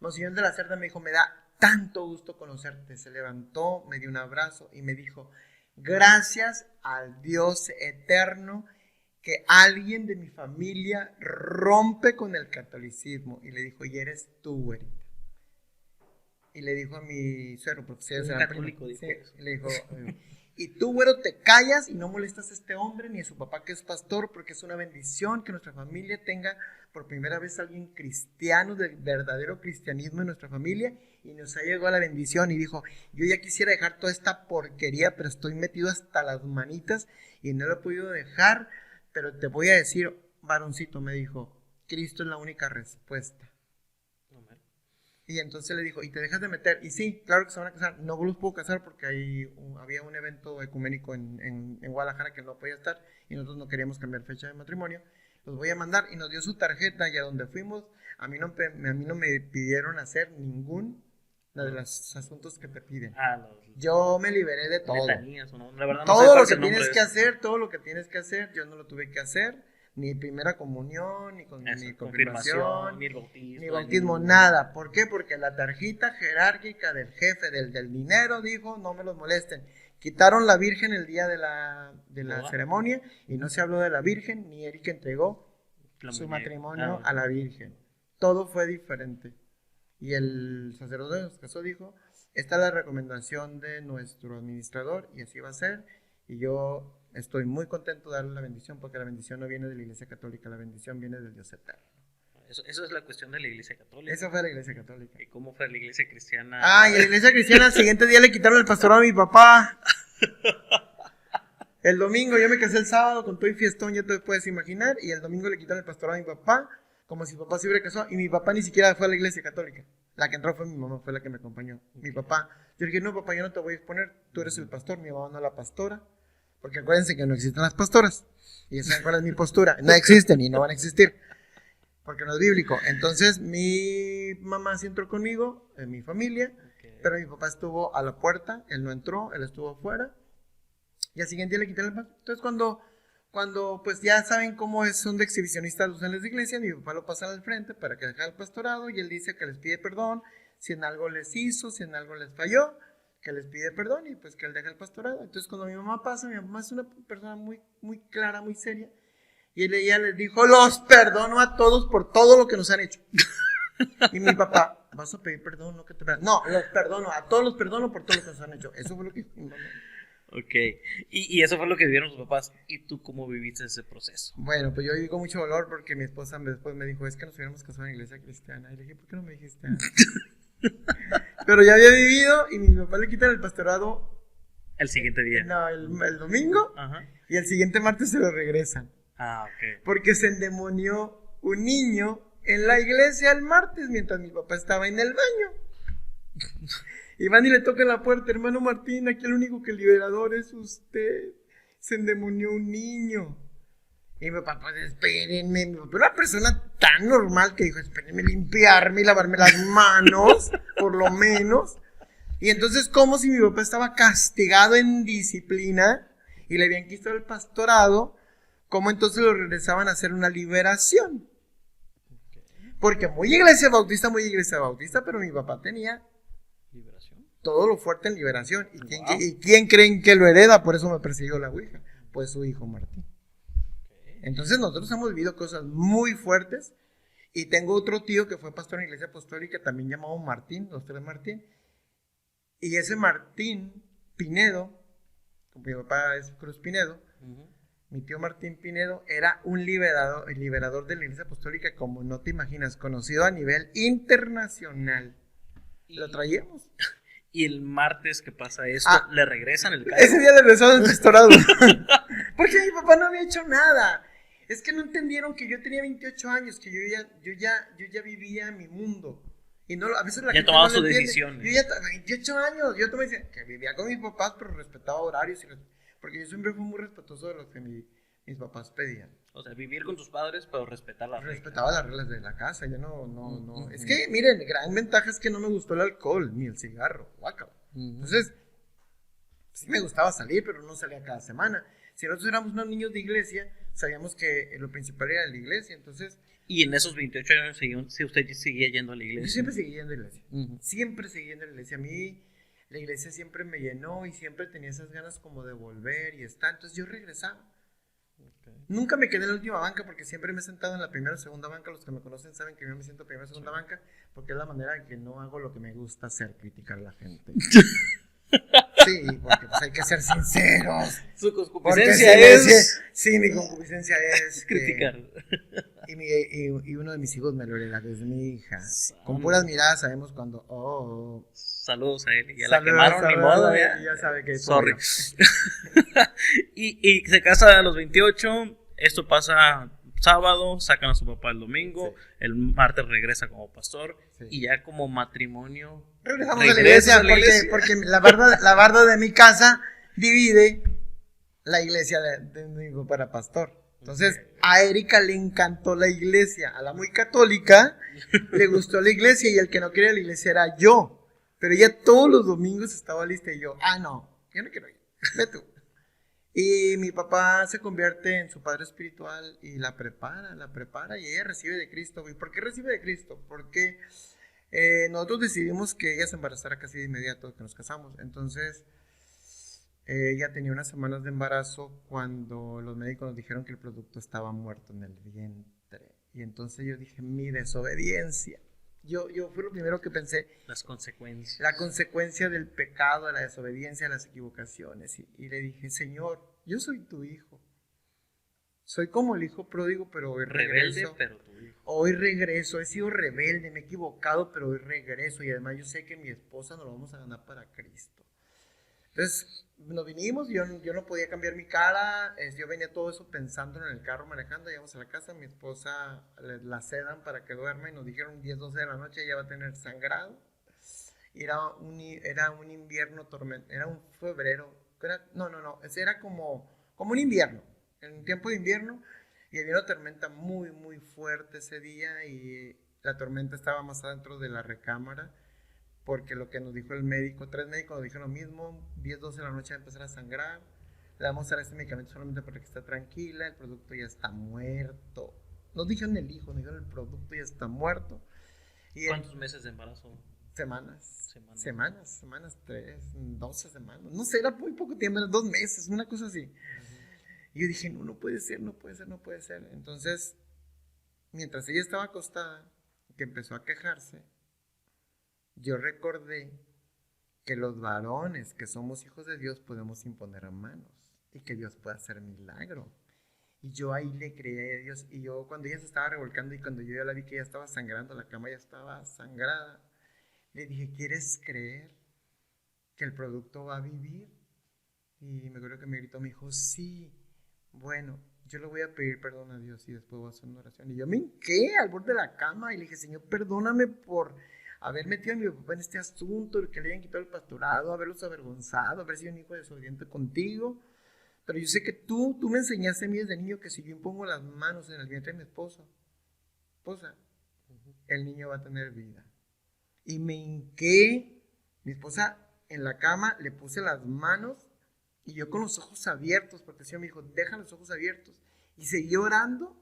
Monseñor de la Cerda me dijo, me da tanto gusto conocerte. Se levantó, me dio un abrazo y me dijo, gracias al Dios eterno que alguien de mi familia rompe con el catolicismo. Y le dijo, y eres tú, güerita. Y le dijo a mi suegro, porque ustedes eran católico, dijo eso. le dijo, y tú, güero, te callas y no molestas a este hombre ni a su papá que es pastor, porque es una bendición que nuestra familia tenga por primera vez alguien cristiano, del verdadero cristianismo en nuestra familia, y nos ha llegado la bendición. Y dijo, yo ya quisiera dejar toda esta porquería, pero estoy metido hasta las manitas y no lo he podido dejar, pero te voy a decir, varoncito, me dijo, Cristo es la única respuesta. Y entonces le dijo, ¿y te dejas de meter? Y sí, claro que se van a casar. No los puedo casar porque había un evento ecuménico en Guadalajara que no podía estar y nosotros no queríamos cambiar fecha de matrimonio. Los voy a mandar, y nos dio su tarjeta, y a donde fuimos, a mí no me pidieron hacer ningún de los asuntos que te piden. Yo me liberé de todo. ¿No? La verdad, todo lo que tienes que hacer, todo lo que tienes que hacer, yo no lo tuve que hacer. Ni primera comunión, ni confirmación, ni bautismo, nada. ¿Por qué? Porque la tarjeta jerárquica del jefe del dinero dijo, no me los molesten. Quitaron la Virgen el día de la ceremonia, y no se habló de la Virgen, ni Erika entregó su matrimonio a la Virgen. Todo fue diferente. Y el sacerdote nos casó, dijo, esta es la recomendación de nuestro administrador, y así va a ser. Y yo estoy muy contento de darle la bendición, porque la bendición no viene de la Iglesia Católica, la bendición viene del Dios eterno. Eso es la cuestión de la Iglesia Católica. Eso fue la Iglesia Católica. ¿Y cómo fue la Iglesia Cristiana? Y la Iglesia Cristiana, al siguiente día le quitaron el pastorado a mi papá. El domingo, yo me casé el sábado con todo y fiestón, ya te puedes imaginar, y el domingo le quitaron el pastorado a mi papá, como si mi papá se hubiera casado, y mi papá ni siquiera fue a la Iglesia Católica. La que entró fue mi mamá, fue la que me acompañó. Mi papá, yo dije, no papá, yo no te voy a exponer, tú eres el pastor, mi mamá no la pastora. Porque acuérdense que no existen las pastoras. Y esa cuál es mi postura. No existen y no van a existir. Porque no es bíblico. Entonces mi mamá sí entró conmigo, en mi familia. Pero mi papá estuvo a la puerta. Él no entró, él estuvo afuera. Y al siguiente día le quité el paso. Entonces cuando pues ya saben cómo son de exhibicionistas los en las iglesias, mi papá lo pasa al frente para que deje el pastorado. Y él dice que les pide perdón si en algo les hizo, si en algo les falló, que les pide perdón, y pues que él deja el pastorado. Entonces cuando mi mamá pasa, mi mamá es una persona muy, muy clara, muy seria, y ella les dijo, los perdono a todos por todo lo que nos han hecho. Y mi papá, ¿vas a pedir perdón? No, los perdono, a todos los perdono por todo lo que nos han hecho. Eso fue lo que dijo mi mamá. Ok, y eso fue lo que vivieron tus papás. ¿Y tú cómo viviste ese proceso? Bueno, pues yo viví con mucho dolor, porque mi esposa después me dijo, es que nos hubiéramos casado en la iglesia cristiana. Y le dije, ¿por qué no me dijiste antes? Pero ya había vivido, y mi papá le quitan el pastorado el siguiente día. No, el domingo. Ajá. Y el siguiente martes se lo regresan. Ok. Porque se endemonió un niño en la iglesia el martes mientras mi papá estaba en el baño. Y van y le tocan la puerta, hermano Martín, aquí el único que el liberador es usted. Se endemonió un niño. Y mi papá, pues espérenme, mi papá era una persona tan normal que dijo, espérenme limpiarme y lavarme las manos, por lo menos. Y entonces, como si mi papá estaba castigado en disciplina y le habían quitado el pastorado, ¿cómo entonces lo regresaban a hacer una liberación? Porque muy iglesia bautista, pero mi papá tenía liberación, todo lo fuerte en liberación. ¿Y quién creen que lo hereda? Por eso me persiguió la ouija. Pues su hijo Martín. Entonces nosotros hemos vivido cosas muy fuertes, y tengo otro tío que fue pastor en la iglesia apostólica, también llamado Martín, los tres Martín, y ese Martín Pinedo, como mi papá es Cruz Pinedo, mi tío Martín Pinedo era un liberador de la iglesia apostólica como no te imaginas, conocido a nivel internacional. Lo traíamos. Y el martes que pasa esto, le regresan el cargo. Ese día le regresaron el pastorado. Porque mi papá no había hecho nada. Es que no entendieron que yo tenía 28 años, que yo ya vivía mi mundo. Y no, a veces la gente tomaba no sus entiende. decisiones. Yo ya 28 años, yo tomé que vivía con mis papás, pero respetaba horarios, porque yo siempre fui muy respetuoso de lo que mis papás pedían. O sea, vivir con tus padres, pero respetar las reglas. Respetaba las reglas de la casa, yo no. Es que, miren, gran ventaja es que no me gustó el alcohol, ni el cigarro, guácala. Entonces, sí me gustaba salir, pero no salía cada semana. Si nosotros éramos unos niños de iglesia, sabíamos que lo principal era la iglesia, entonces... Y en esos 28 años, si usted seguía yendo a la iglesia. Yo siempre seguí yendo a la iglesia, siempre seguí yendo a la iglesia. A mí la iglesia siempre me llenó y siempre tenía esas ganas como de volver y estar, entonces yo regresaba. Okay. Nunca me quedé en la última banca porque siempre me he sentado en la primera o segunda banca. Los que me conocen saben que yo me siento en primera o segunda banca porque es la manera en que no hago lo que me gusta hacer, criticar a la gente. Sí, porque pues hay que ser sinceros. Su concupiscencia es... Sí, mi concupiscencia es criticar. Y uno de mis hijos me lo hereda, que es mi hija. Con puras miradas sabemos cuando... Saludos a él. Ya la quemaron, ni modo. Ya sabe que es sorry. y se casa a los 28. Esto pasa sábado, sacan a su papá el domingo. Sí. El martes regresa como pastor. Sí. Y ya como matrimonio... Regresamos a la iglesia, porque la barda de mi casa divide la iglesia de mi hijo para pastor. Entonces, a Erika le encantó la iglesia. A la muy católica le gustó la iglesia y el que no quería la iglesia era yo. Pero ella todos los domingos estaba lista y yo, no, yo no quiero ir, ve tú. Y mi papá se convierte en su padre espiritual y la prepara y ella recibe de Cristo. ¿Y por qué recibe de Cristo? Porque nosotros decidimos que ella se embarazara casi de inmediato que nos casamos. Entonces... ella tenía unas semanas de embarazo cuando los médicos nos dijeron que el producto estaba muerto en el vientre. Y entonces yo dije, mi desobediencia. Yo fue lo primero que pensé. Las consecuencias. La consecuencia del pecado, de la desobediencia, de las equivocaciones. Y le dije, Señor, yo soy tu hijo. Soy como el hijo pródigo, pero hoy regreso. Rebelde, pero tu hijo. Hoy regreso. He sido rebelde, me he equivocado, pero hoy regreso. Y además yo sé que mi esposa nos lo vamos a ganar para Cristo. Entonces nos vinimos, yo no podía cambiar mi cara, yo venía todo eso pensando en el carro manejando, llegamos a la casa, mi esposa la sedan para que duerma y nos dijeron 10, 12 de la noche ella va a tener sangrado. Y era un invierno tormento, era un febrero, era como un invierno, en un tiempo de invierno, y había una tormenta muy, muy fuerte ese día y la tormenta estaba más adentro de la recámara. Porque lo que nos dijo el médico, 3 médicos nos dijeron lo mismo, 10, 12 de la noche va a empezar a sangrar, le vamos a dar este medicamento solamente para que esté tranquila, el producto ya está muerto. Nos dijeron el producto ya está muerto. Y ¿cuántos meses de embarazo? Semanas, 3, 12 semanas, no sé, era muy poco tiempo, era 2 meses, una cosa así. Y yo dije, no puede ser. Entonces, mientras ella estaba acostada, que empezó a quejarse, yo recordé que los varones que somos hijos de Dios podemos imponer manos y que Dios puede hacer milagro. Y yo ahí le creí a Dios. Y yo cuando ella se estaba revolcando y cuando yo ya la vi que ella estaba sangrando, la cama ya estaba sangrada, le dije, ¿quieres creer que el producto va a vivir? Y me acuerdo que me gritó, me dijo, sí, bueno, yo le voy a pedir perdón a Dios y después voy a hacer una oración. Y yo me hinqué al borde de la cama y le dije, Señor, perdóname por haber metido a mi papá en este asunto, que le hayan quitado el pastorado, haberlos avergonzado, haber sido un hijo desobediente contigo. Pero yo sé que tú me enseñaste a mí desde niño que si yo impongo las manos en el vientre de mi esposa, el niño va a tener vida. Y me hinqué, mi esposa en la cama, le puse las manos y yo con los ojos abiertos, porque el Señor me dijo, deja los ojos abiertos. Y seguí orando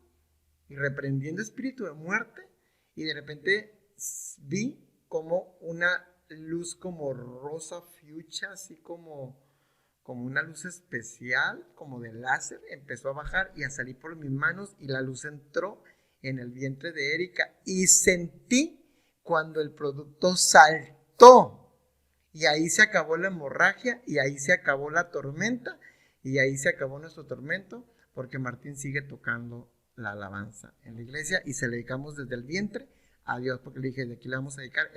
y reprendiendo espíritu de muerte y de repente vi como una luz como rosa fuchsia, así como una luz especial, como de láser, empezó a bajar y a salir por mis manos y la luz entró en el vientre de Erika y sentí cuando el producto saltó y ahí se acabó la hemorragia y ahí se acabó la tormenta y ahí se acabó nuestro tormento porque Martín sigue tocando la alabanza en la iglesia y se le dedicamos desde el vientre a Dios, porque le dije, de aquí le vamos a dedicar,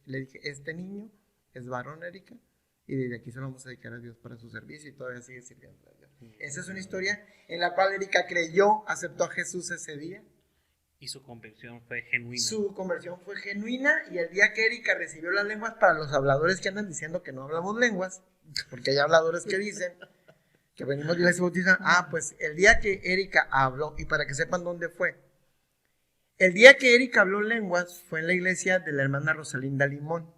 le dije, este niño es varón, Erika, y desde aquí se lo vamos a dedicar a Dios para su servicio y todavía sigue sirviendo a Dios. Esa es una historia en la cual Erika creyó, aceptó a Jesús ese día. Y su conversión fue genuina. Su conversión fue genuina y el día que Erika recibió las lenguas, para los habladores que andan diciendo que no hablamos lenguas, porque hay habladores que dicen que venimos de la iglesia bautista, pues el día que Erika habló, y para que sepan dónde fue, el día que Erika habló lenguas fue en la iglesia de la hermana Rosalinda Limón,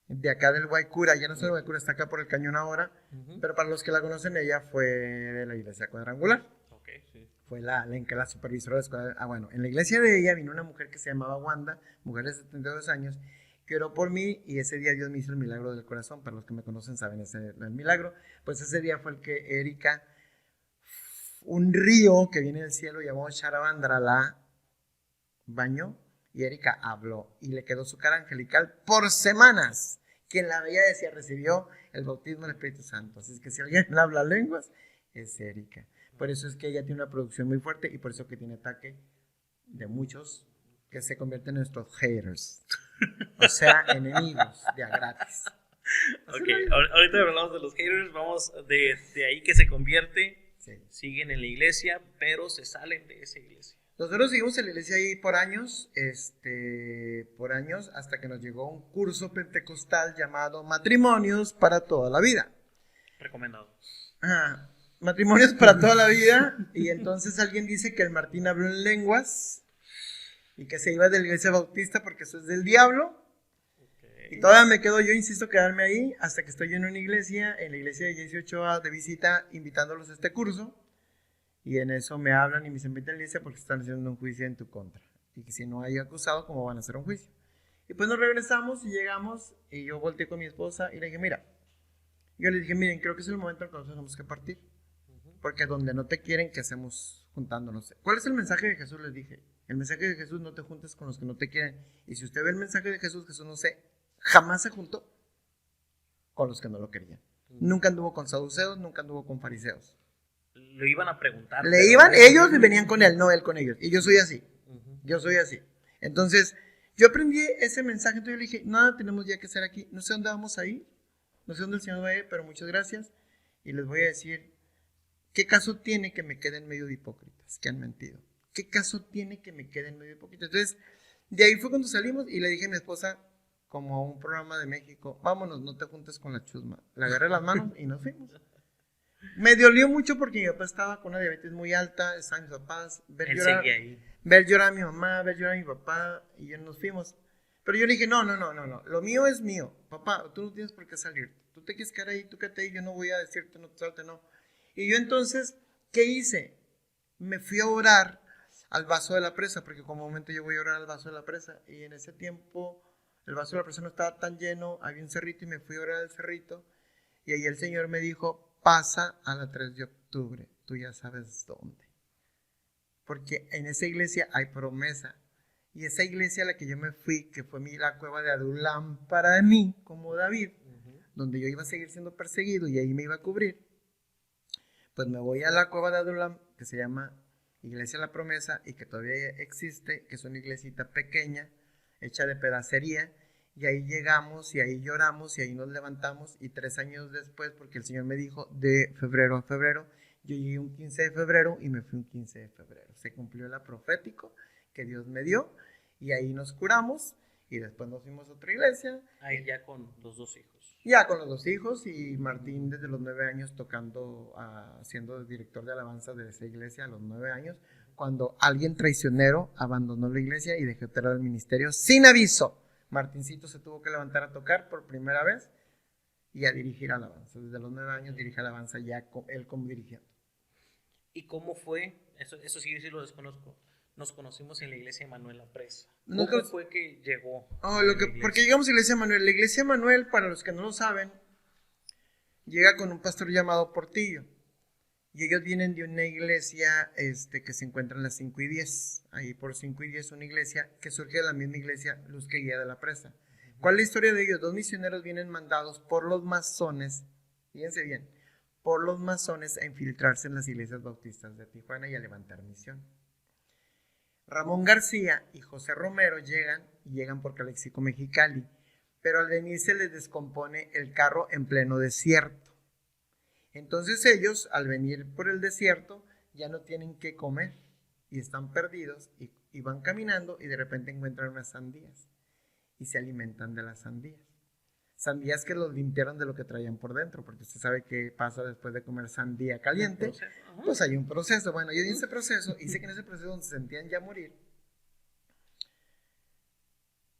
de acá del Guaycura. Ya no sé el Guaycura, está acá por el cañón ahora, pero para los que la conocen, ella fue de la iglesia cuadrangular. Okay, sí. Fue la supervisora de la escuela. Bueno, en la iglesia de ella vino una mujer que se llamaba Wanda, mujer de 72 años, que oró por mí y ese día Dios me hizo el milagro del corazón. Para los que me conocen saben el milagro. Pues ese día fue el que Erika un río que viene del cielo llamado Sharavandra la bañó y Erika habló y le quedó su cara angelical por semanas. Quien la veía decía, recibió el bautismo del Espíritu Santo. Así es que si alguien habla lenguas, es Erika. Por eso es que ella tiene una producción muy fuerte y por eso que tiene ataque de muchos que se convierten en nuestros haters. O sea, enemigos de a gratis. Ok, ahorita hablamos de los haters, vamos de ahí que se convierte, Sí. siguen en la iglesia, pero se salen de esa iglesia. Nosotros seguimos en la iglesia ahí por años, hasta que nos llegó un curso pentecostal llamado Matrimonios para toda la vida. Recomendado. Matrimonios para toda la vida. Y entonces alguien dice que el Martín habló en lenguas y que se iba de la iglesia bautista porque eso es del diablo. Y todavía me quedo, yo insisto, quedarme ahí hasta que estoy en una iglesia, en la iglesia de 18 de visita, invitándolos a este curso. Y en eso me hablan y me dicen, vete a la iglesia porque están haciendo un juicio en tu contra. Y que si no hay acusado, ¿cómo van a hacer un juicio? Y pues nos regresamos y llegamos y yo volteé con mi esposa y le dije, mira, yo le dije, miren, creo que es el momento en que nosotros tenemos que partir. Porque donde no te quieren, ¿qué hacemos juntándonos? ¿Cuál es el mensaje de Jesús? Les dije, el mensaje de Jesús, no te juntes con los que no te quieren. Y si usted ve el mensaje de Jesús, Jesús jamás se juntó con los que no lo querían. Nunca anduvo con saduceos, nunca anduvo con fariseos. Lo iban a preguntar. Le iban, ellos venían con él, no él con ellos. Y yo soy así. Yo soy así. Entonces, yo aprendí ese mensaje. Entonces yo le dije, nada, tenemos ya que estar aquí. No sé dónde vamos a ir. No sé dónde el Señor va a ir, pero muchas gracias. Y les voy a decir, ¿qué caso tiene que me queden medio de hipócritas que han mentido? ¿Qué caso tiene que me queden medio de hipócritas? Entonces, de ahí fue cuando salimos y le dije a mi esposa, como a un programa de México, vámonos, no te juntes con la chusma. Le agarré las manos y nos fuimos. Me dolió mucho porque mi papá estaba con una diabetes muy alta, estaban mis papás, ver llorar a mi mamá, ver llorar a mi papá, y ya nos fuimos. Pero yo le dije, no, lo mío es mío, papá, tú no tienes por qué salir, tú te quieres quedar ahí, tú quédate ahí, yo no voy a decirte, no te salte, no. Y yo entonces, ¿qué hice? Me fui a orar al vaso de la presa, porque como momento yo voy a orar al vaso de la presa, y en ese tiempo el vaso de la presa no estaba tan lleno, había un cerrito y me fui a orar al cerrito, y ahí el Señor me dijo, pasa a la 3 de octubre, tú ya sabes dónde. Porque en esa iglesia hay promesa. Y esa iglesia a la que yo me fui, que fue la cueva de Adulam para mí, como David, donde yo iba a seguir siendo perseguido y ahí me iba a cubrir, pues me voy a la cueva de Adulam, que se llama Iglesia de la Promesa y que todavía existe, que es una iglesita pequeña, hecha de pedacería. Y ahí llegamos y ahí lloramos y ahí nos levantamos y 3 años después, porque el Señor me dijo de febrero a febrero, yo llegué un 15 de febrero y me fui un 15 de febrero. Se cumplió el profético que Dios me dio y ahí nos curamos y después nos fuimos a otra iglesia. Ahí ya con los 2 hijos. Ya con los 2 hijos y Martín desde los 9 años tocando, siendo director de alabanza de esa iglesia a los 9 años, cuando alguien traicionero abandonó la iglesia y dejó de el ministerio sin aviso. Martincito se tuvo que levantar a tocar por primera vez y a dirigir alabanza. Desde los 9 años dirige alabanza ya él como dirigiendo. ¿Y cómo fue? Eso sí lo desconozco. Nos conocimos en la iglesia Manuel La Presa. ¿Cómo fue que llegó? Porque llegamos a la iglesia Manuel. La iglesia Manuel, para los que no lo saben, llega con un pastor llamado Portillo. Y ellos vienen de una iglesia que se encuentra en las 5 y 10. Ahí por 5 y 10 una iglesia que surge de la misma iglesia Luz que Guía de la Presa. ¿Cuál es la historia de ellos? 2 misioneros vienen mandados por los masones, fíjense bien, por los masones a infiltrarse en las iglesias bautistas de Tijuana y a levantar misión. Ramón García y José Romero llegan por Calexico, Mexicali, pero al venir se les descompone el carro en pleno desierto. Entonces ellos, al venir por el desierto, ya no tienen qué comer y están perdidos y van caminando y de repente encuentran unas sandías y se alimentan de las sandías. Sandías que los limpiaron de lo que traían por dentro, porque usted sabe qué pasa después de comer sandía caliente. Pues hay un proceso. Bueno, yo di ese proceso y sé que en ese proceso donde se sentían ya morir,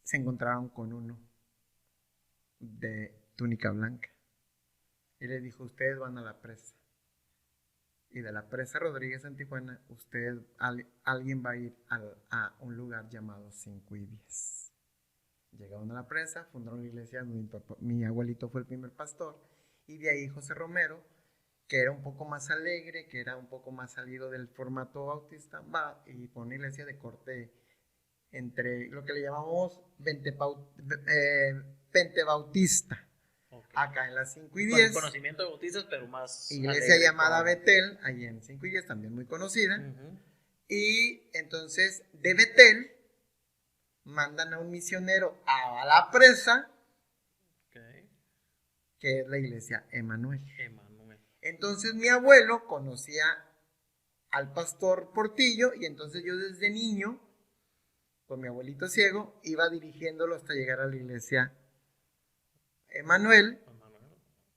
se encontraron con uno de túnica blanca. Y le dijo, ustedes van a la presa. Y de la presa Rodríguez en Tijuana, alguien va a ir a un lugar llamado 5 y 10. Llegaron a la presa, fundaron la iglesia, mi abuelito fue el primer pastor. Y de ahí José Romero, que era un poco más alegre, que era un poco más salido del formato bautista, va y pone una iglesia de corte entre lo que le llamamos pentebautista. Okay. Acá en las 5 y Con 10. conocimiento de bautistas, pero más Iglesia alegre, llamada como... Betel, allí en 5 y 10, también muy conocida. Uh-huh. Y entonces de Betel mandan a un misionero a la presa, Okay. que es la iglesia Emanuel. Emanuel. Entonces mi abuelo conocía al pastor Portillo y entonces yo desde niño, con mi abuelito ciego, iba dirigiéndolo hasta llegar a la iglesia Emanuel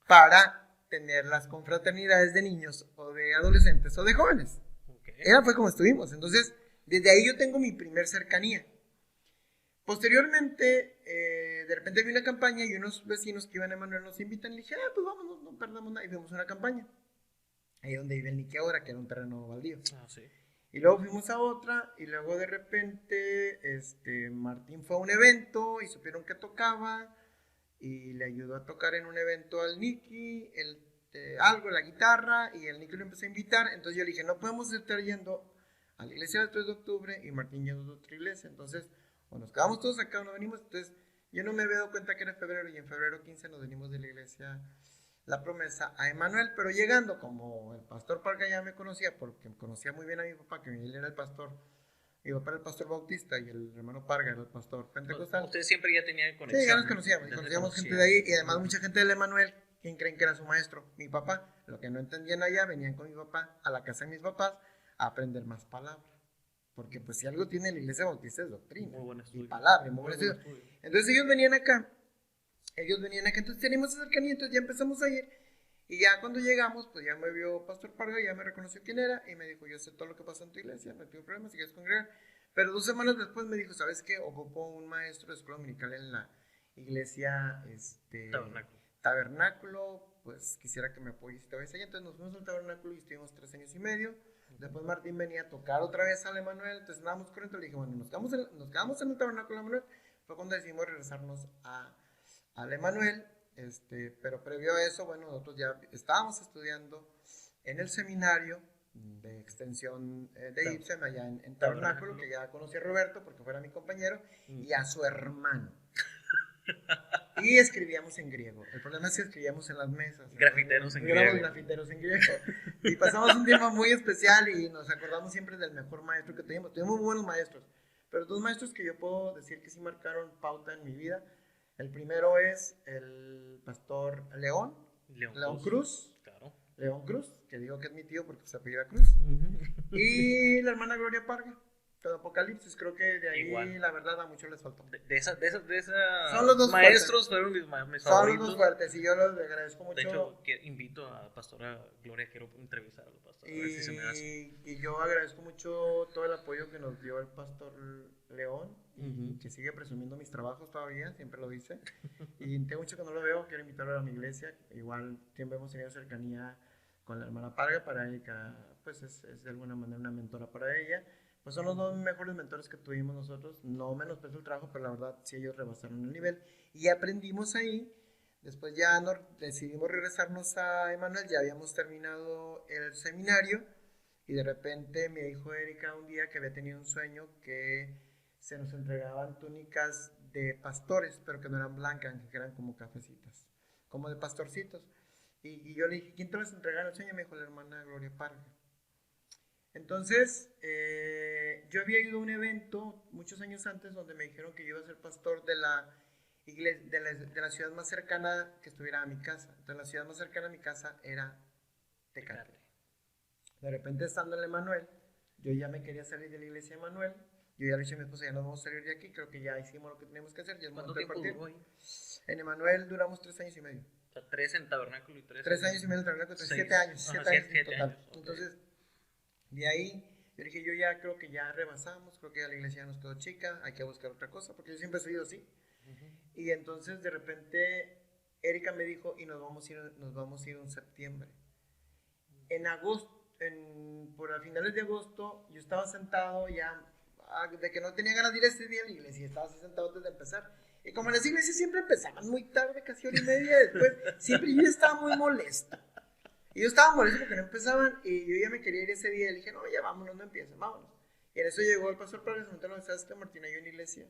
para tener las confraternidades de niños o de adolescentes o de jóvenes. Okay. Fue como estuvimos. Entonces, desde ahí yo tengo mi primer cercanía. Posteriormente, de repente vi una campaña y unos vecinos que iban a Emanuel nos invitan y le dije, pues vámonos, no perdamos nada. Y vimos una campaña. Ahí donde vive el Nique ahora, que era un terreno baldío. Sí. Y luego fuimos a otra y luego de repente Martín fue a un evento y supieron que tocaba y le ayudó a tocar en un evento al Nicky, algo, la guitarra, y el Nicky lo empezó a invitar. Entonces yo le dije, no podemos estar yendo a la iglesia del 3 de octubre y Martín yendo a otra iglesia. Entonces, o nos quedamos todos acá o no venimos. Entonces yo no me había dado cuenta que era febrero y en febrero 15 nos venimos de la iglesia La Promesa a Emanuel, pero llegando, como el pastor Parga ya me conocía, porque conocía muy bien a mi papá, que él era el pastor, mi papá era el pastor bautista y el hermano Parga era el pastor pentecostal. Ustedes siempre ya tenían conexión. Sí, ya nos conocíamos, y conocíamos gente de ahí, y además mucha gente del Emanuel, ¿quién creen que era su maestro? Mi papá. Lo que no entendían allá, venían con mi papá a la casa de mis papás a aprender más palabra. Porque pues si algo tiene la iglesia bautista es doctrina, muy buen y palabra, muy buen estudio. Entonces ellos venían acá, entonces teníamos acercamiento, ya empezamos a ir, y ya cuando llegamos, pues ya me vio Pastor Parga, ya me reconoció quién era, y me dijo, yo sé todo lo que pasa en tu iglesia, no tengo problemas, si quieres congregar. Pero 2 semanas después me dijo, ¿sabes qué? Ocupo un maestro de escuela dominical en la iglesia Tabernáculo, pues quisiera que me apoyes y te vayas allá. Entonces nos fuimos al Tabernáculo y estuvimos 3 años y medio. Después Martín venía a tocar otra vez al Emanuel, entonces andábamos corriendo, le dije, bueno, nos quedamos en el Tabernáculo Emanuel. Fue cuando decidimos regresarnos al Emanuel, pero previo a eso, bueno, nosotros ya estábamos estudiando en el seminario de extensión de Ipsem allá en Tabernáculo, que ya conocí a Roberto porque fuera mi compañero, y a su hermano. Y escribíamos en griego. El problema es que escribíamos en las mesas. Grafiteros en griego. Grafiteros en griego. Y pasamos un tiempo muy especial y nos acordamos siempre del mejor maestro que tuvimos. Tuvimos muy buenos maestros, pero 2 maestros que yo puedo decir que sí marcaron pauta en mi vida. El primero es el pastor León Cruz. Claro. León Cruz, que digo que es mi tío porque se apellida Cruz. Y la hermana Gloria Parga, todo Apocalipsis. Creo que de ahí, igual, la verdad, a muchos les faltó. De esa son los 2 maestros fuertes. Fueron mis favoritos. Son los 2 fuertes y yo los agradezco mucho. De hecho, invito a Pastora Gloria, quiero entrevistar a la pastora. A ver si se me hace. Y yo agradezco mucho todo el apoyo que nos dio el pastor León, que sigue presumiendo mis trabajos todavía, siempre lo dice. Y tengo mucho que no lo veo, quiero invitarlo a mi iglesia. Igual siempre hemos tenido cercanía con la hermana Parga, para ella, pues es de alguna manera una mentora para ella. Pues son los 2 mejores mentores que tuvimos nosotros. No menosprecio el trabajo, pero la verdad sí ellos rebasaron el nivel. Y aprendimos ahí. Después ya decidimos regresarnos a Emanuel, ya habíamos terminado el seminario. Y de repente me dijo Erika un día que había tenido un sueño que se nos entregaban túnicas de pastores, pero que no eran blancas, que eran como cafecitas, como de pastorcitos. Y yo le dije, ¿quién te las entregaron el sueño? Me dijo la hermana Gloria Parga. Entonces, yo había ido a un evento muchos años antes donde me dijeron que yo iba a ser pastor de la iglesia, de la ciudad más cercana que estuviera a mi casa. Entonces, la ciudad más cercana a mi casa era Tecate. De repente, estando en Emanuel, yo ya me quería salir de la iglesia de Emanuel. Yo ya le dije a mi esposa, ya nos vamos a salir de aquí. Creo que ya hicimos lo que teníamos que hacer. ¿Cuánto tiempo duró ahí? En Emanuel duramos 3 años y medio. O sea, 3 en Tabernáculo y 3 años y medio en Tabernáculo, 7 años. 7 años en total. Okay. Entonces, de ahí, yo dije, yo ya creo que ya rebasamos, creo que ya la iglesia ya nos quedó chica, hay que buscar otra cosa, porque yo siempre he sido así. Y entonces, de repente, Erika me dijo, y nos vamos a ir en septiembre. En agosto, por a finales de agosto, yo estaba sentado ya, de que no tenía ganas de ir ese día a la iglesia, estaba así sentado antes de empezar. Y como en las iglesias siempre empezaban muy tarde, casi hora y media después, siempre yo estaba muy molesto. Y yo estaba molesto porque no empezaban y yo ya me quería ir ese día. Le dije, no, ya vámonos, no empiecen, vámonos. Y en eso llegó el pastor para preguntarle, ¿sabes qué, Martín? Hay una iglesia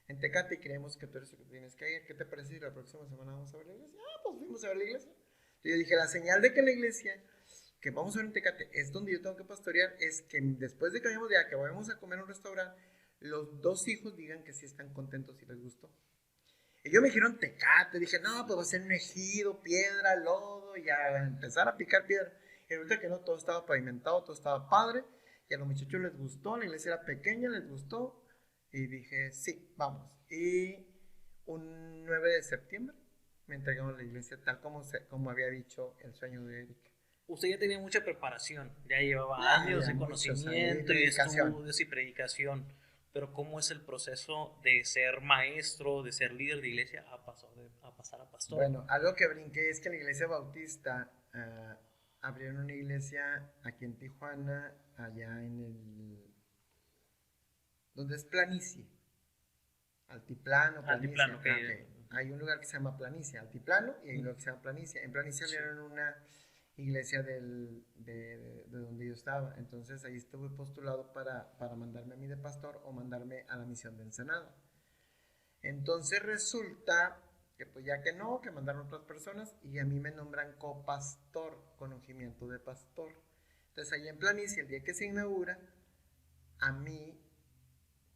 en Tecate y creemos que tú eres el que tienes que ir. ¿Qué te parece si la próxima semana vamos a ver la iglesia? Ah, pues fuimos a ver la iglesia. Entonces yo dije, la señal de que la iglesia que vamos a ver en Tecate es donde yo tengo que pastorear es que después de que vayamos de allá, que vayamos a comer a un restaurante, los dos hijos digan que sí están contentos y les gustó. Y yo me dijeron Tecate, dije, no, pues va a ser un ejido, piedra, lodo, y a empezar a picar piedra. Y resulta que no, todo estaba pavimentado, todo estaba padre, y a los muchachos les gustó, la iglesia era pequeña, les gustó, y dije, sí, vamos. Y un 9 de septiembre me entregaron la iglesia tal como había dicho el sueño de Erika. Usted ya tenía mucha preparación, ya llevaba años de conocimiento y estudios y predicación, pero ¿cómo es el proceso de ser maestro, de ser líder de iglesia a pasar a pastor? Bueno, algo que brinqué es que en la iglesia bautista abrieron una iglesia aquí en Tijuana, allá en el... donde es Planicie, Altiplano, Planicie. Altiplano, okay. Hay un lugar que se llama Planicie, Altiplano, y hay un lugar que se llama Planicie. En Planicie abrieron una iglesia de donde yo estaba. Entonces ahí estuve postulado para mandarme a mí de pastor o mandarme a la misión de Ensenada. Entonces resulta que pues ya que no, que mandaron otras personas y a mí me nombran copastor con ungimiento de pastor. Entonces ahí en Planicie, el día que se inaugura, a mí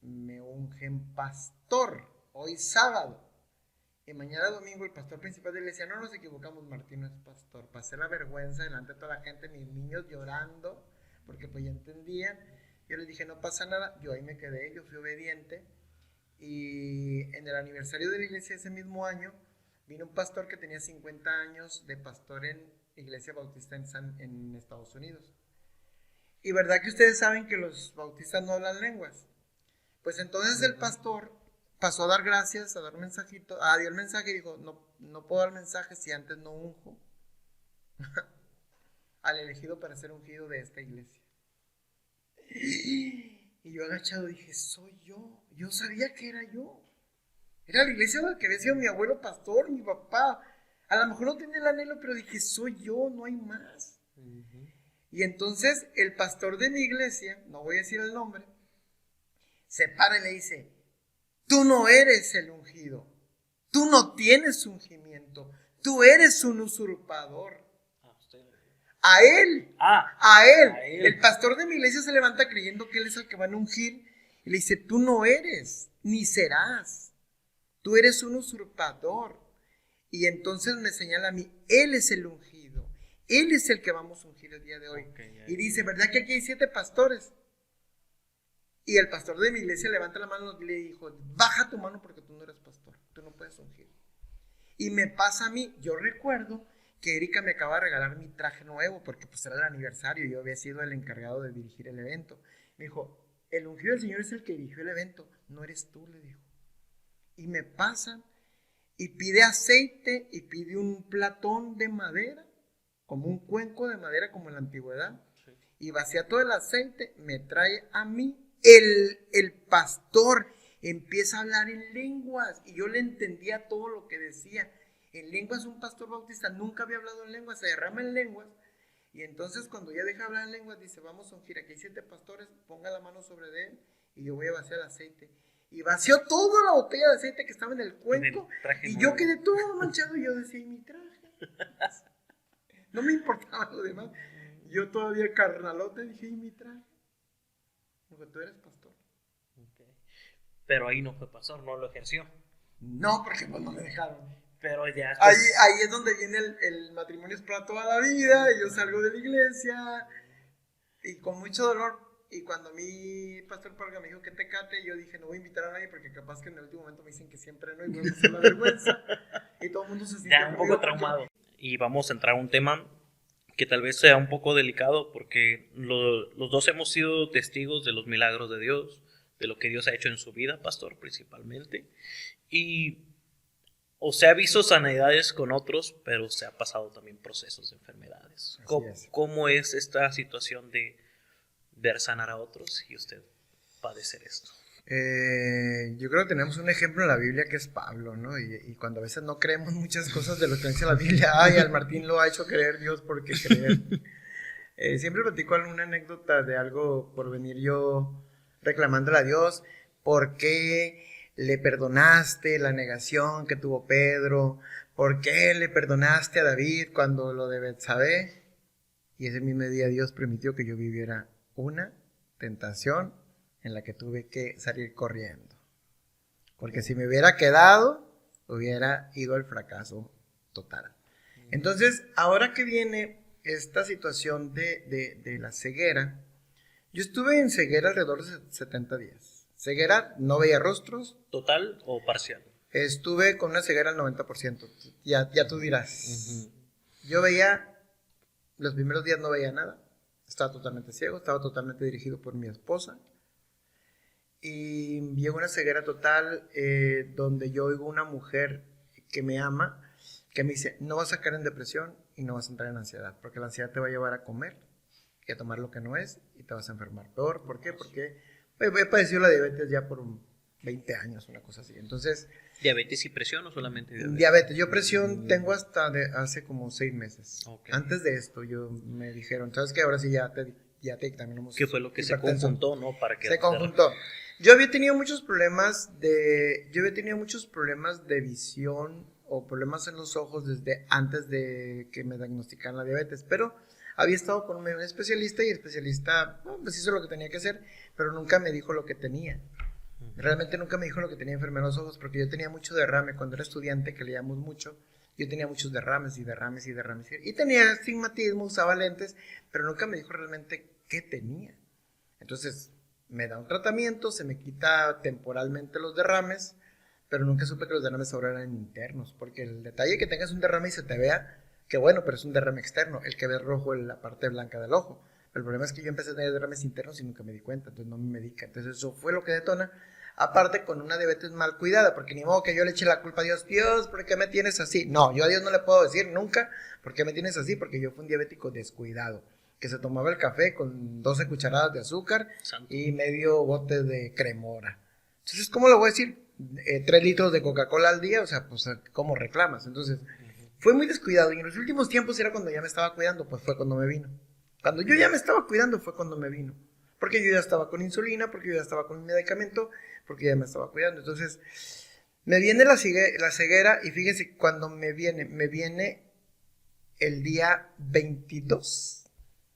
me ungen pastor, hoy sábado. Y mañana domingo el pastor principal de la iglesia, no nos equivocamos, Martín no es pastor. Pasé la vergüenza delante de toda la gente, mis niños llorando, porque pues ya entendían. Yo les dije, no pasa nada, yo ahí me quedé, yo fui obediente. Y en el aniversario de la iglesia ese mismo año, vino un pastor que tenía 50 años de pastor en Iglesia Bautista en Estados Unidos. Y verdad que ustedes saben que los bautistas no hablan lenguas. Pues entonces el pastor pasó a dar gracias, a dar un mensajito, dio el mensaje y dijo, no puedo dar mensaje si antes no unjo al elegido para ser ungido de esta iglesia. Y yo agachado dije, soy yo sabía que era yo. Era la iglesia en la que había sido mi abuelo pastor, mi papá. A lo mejor no tenía el anhelo, pero dije, soy yo, no hay más. Y entonces el pastor de mi iglesia, no voy a decir el nombre, se para y le dice, tú no eres el ungido, tú no tienes ungimiento, tú eres un usurpador. A él. El pastor de mi iglesia se levanta creyendo que él es el que van a ungir y le dice, tú no eres, ni serás, tú eres un usurpador. Y entonces me señala a mí, él es el ungido, él es el que vamos a ungir el día de hoy. Y dice, ¿verdad que aquí hay 7 pastores? Y el pastor de mi iglesia levanta la mano y le dijo, baja tu mano porque tú no eres pastor, tú no puedes ungir. Y me pasa a mí, yo recuerdo que Erika me acaba de regalar mi traje nuevo porque pues era el aniversario y yo había sido el encargado de dirigir el evento. Me dijo, el ungido del Señor es el que dirigió el evento, no eres tú, le dijo. Y me pasan y pide aceite y pide un platón de madera, como un cuenco de madera como en la antigüedad, y vacía todo el aceite, me trae a mí. El pastor empieza a hablar en lenguas y yo le entendía todo lo que decía. En lenguas, un pastor bautista nunca había hablado en lenguas, se derrama en lenguas. Y entonces cuando ya deja hablar en lenguas, dice, vamos a ungir, aquí hay 7 pastores, ponga la mano sobre él y yo voy a vaciar el aceite. Y vació toda la botella de aceite que estaba en el cuenco y yo quedé todo manchado y yo decía, ¿y mi traje? No me importaba lo demás. Yo todavía carnalote dije, ¿y mi traje? Porque tú eres pastor. Okay. Pero ahí no fue pastor, no lo ejerció. No, porque pues no me dejaron. Pero ya. Pues, ahí es donde viene el matrimonio es para toda la vida. Y yo salgo de la iglesia y con mucho dolor. Y cuando mi pastor Parga me dijo que Tecate, yo dije, no voy a invitar a nadie porque capaz que en el último momento me dicen que siempre no y voy a pasar la vergüenza. Y todo el mundo se siente ya un poco traumado. Y vamos a entrar a un tema que tal vez sea un poco delicado porque los dos hemos sido testigos de los milagros de Dios, de lo que Dios ha hecho en su vida, pastor, principalmente. Y o se ha visto sanidades con otros, pero se ha pasado también procesos de enfermedades. ¿Cómo es esta situación de ver sanar a otros y usted padecer esto? Yo creo que tenemos un ejemplo en la Biblia que es Pablo, ¿no? Y cuando a veces no creemos muchas cosas de lo que dice la Biblia, ay, al Martín lo ha hecho creer Dios porque creer. Siempre platico alguna anécdota de algo por venir yo reclamándole a Dios, ¿por qué le perdonaste la negación que tuvo Pedro? ¿Por qué le perdonaste a David cuando lo de Betsabé? Y ese mismo día Dios permitió que yo viviera una tentación en la que tuve que salir corriendo. Porque si me hubiera quedado, hubiera ido al fracaso total. Entonces, ahora que viene esta situación de la ceguera, yo estuve en ceguera alrededor de 70 días. Ceguera, no veía rostros. ¿Total o parcial? Estuve con una ceguera al 90%. Ya tú dirás. Yo veía, los primeros días no veía nada. Estaba totalmente ciego, estaba totalmente dirigido por mi esposa. Y llegó una ceguera total donde yo oigo una mujer que me ama, que me dice, no vas a caer en depresión y no vas a entrar en ansiedad, porque la ansiedad te va a llevar a comer y a tomar lo que no es y te vas a enfermar peor. ¿Por qué? Porque he padecido la diabetes ya por 20 años, una cosa así. Entonces, ¿diabetes y presión o solamente diabetes? Diabetes. Yo presión tengo hasta hace como 6 meses. Okay. Antes de esto me dijeron, ¿sabes qué? Ahora sí ya te dictaminamos. ¿Qué fue lo que se conjuntó, no? Para que se conjuntó. Yo había tenido muchos problemas de visión o problemas en los ojos desde antes de que me diagnosticaran la diabetes, pero había estado con un especialista y el especialista pues hizo lo que tenía que hacer, pero nunca me dijo lo que tenía. Realmente nunca me dijo lo que tenía enfermedad en los ojos, porque yo tenía mucho derrame cuando era estudiante, que leíamos mucho. Yo tenía muchos derrames y tenía astigmatismo, usaba lentes, pero nunca me dijo realmente qué tenía. Entonces me da un tratamiento, se me quita temporalmente los derrames, pero nunca supe que los derrames ahora eran internos, porque el detalle que tengas un derrame y se te vea, que bueno, pero es un derrame externo, el que ve rojo es la parte blanca del ojo. Pero el problema es que yo empecé a tener derrames internos y nunca me di cuenta, entonces no me medica. Entonces eso fue lo que detona, aparte con una diabetes mal cuidada, porque ni modo que yo le eche la culpa a Dios, Dios, ¿por qué me tienes así? No, yo a Dios no le puedo decir nunca, ¿por qué me tienes así? Porque yo fui un diabético descuidado, que se tomaba el café con 12 cucharadas de azúcar y medio bote de cremora. Entonces, ¿cómo le voy a decir? 3 litros de Coca-Cola al día, o sea, pues, ¿cómo reclamas? Entonces, fue muy descuidado, y en los últimos tiempos era cuando ya me estaba cuidando, pues fue cuando me vino. Cuando yo ya me estaba cuidando fue cuando me vino, porque yo ya estaba con insulina, porque yo ya estaba con mi medicamento, porque ya me estaba cuidando. Entonces, me viene la ceguera, y fíjense, cuando me viene el día 22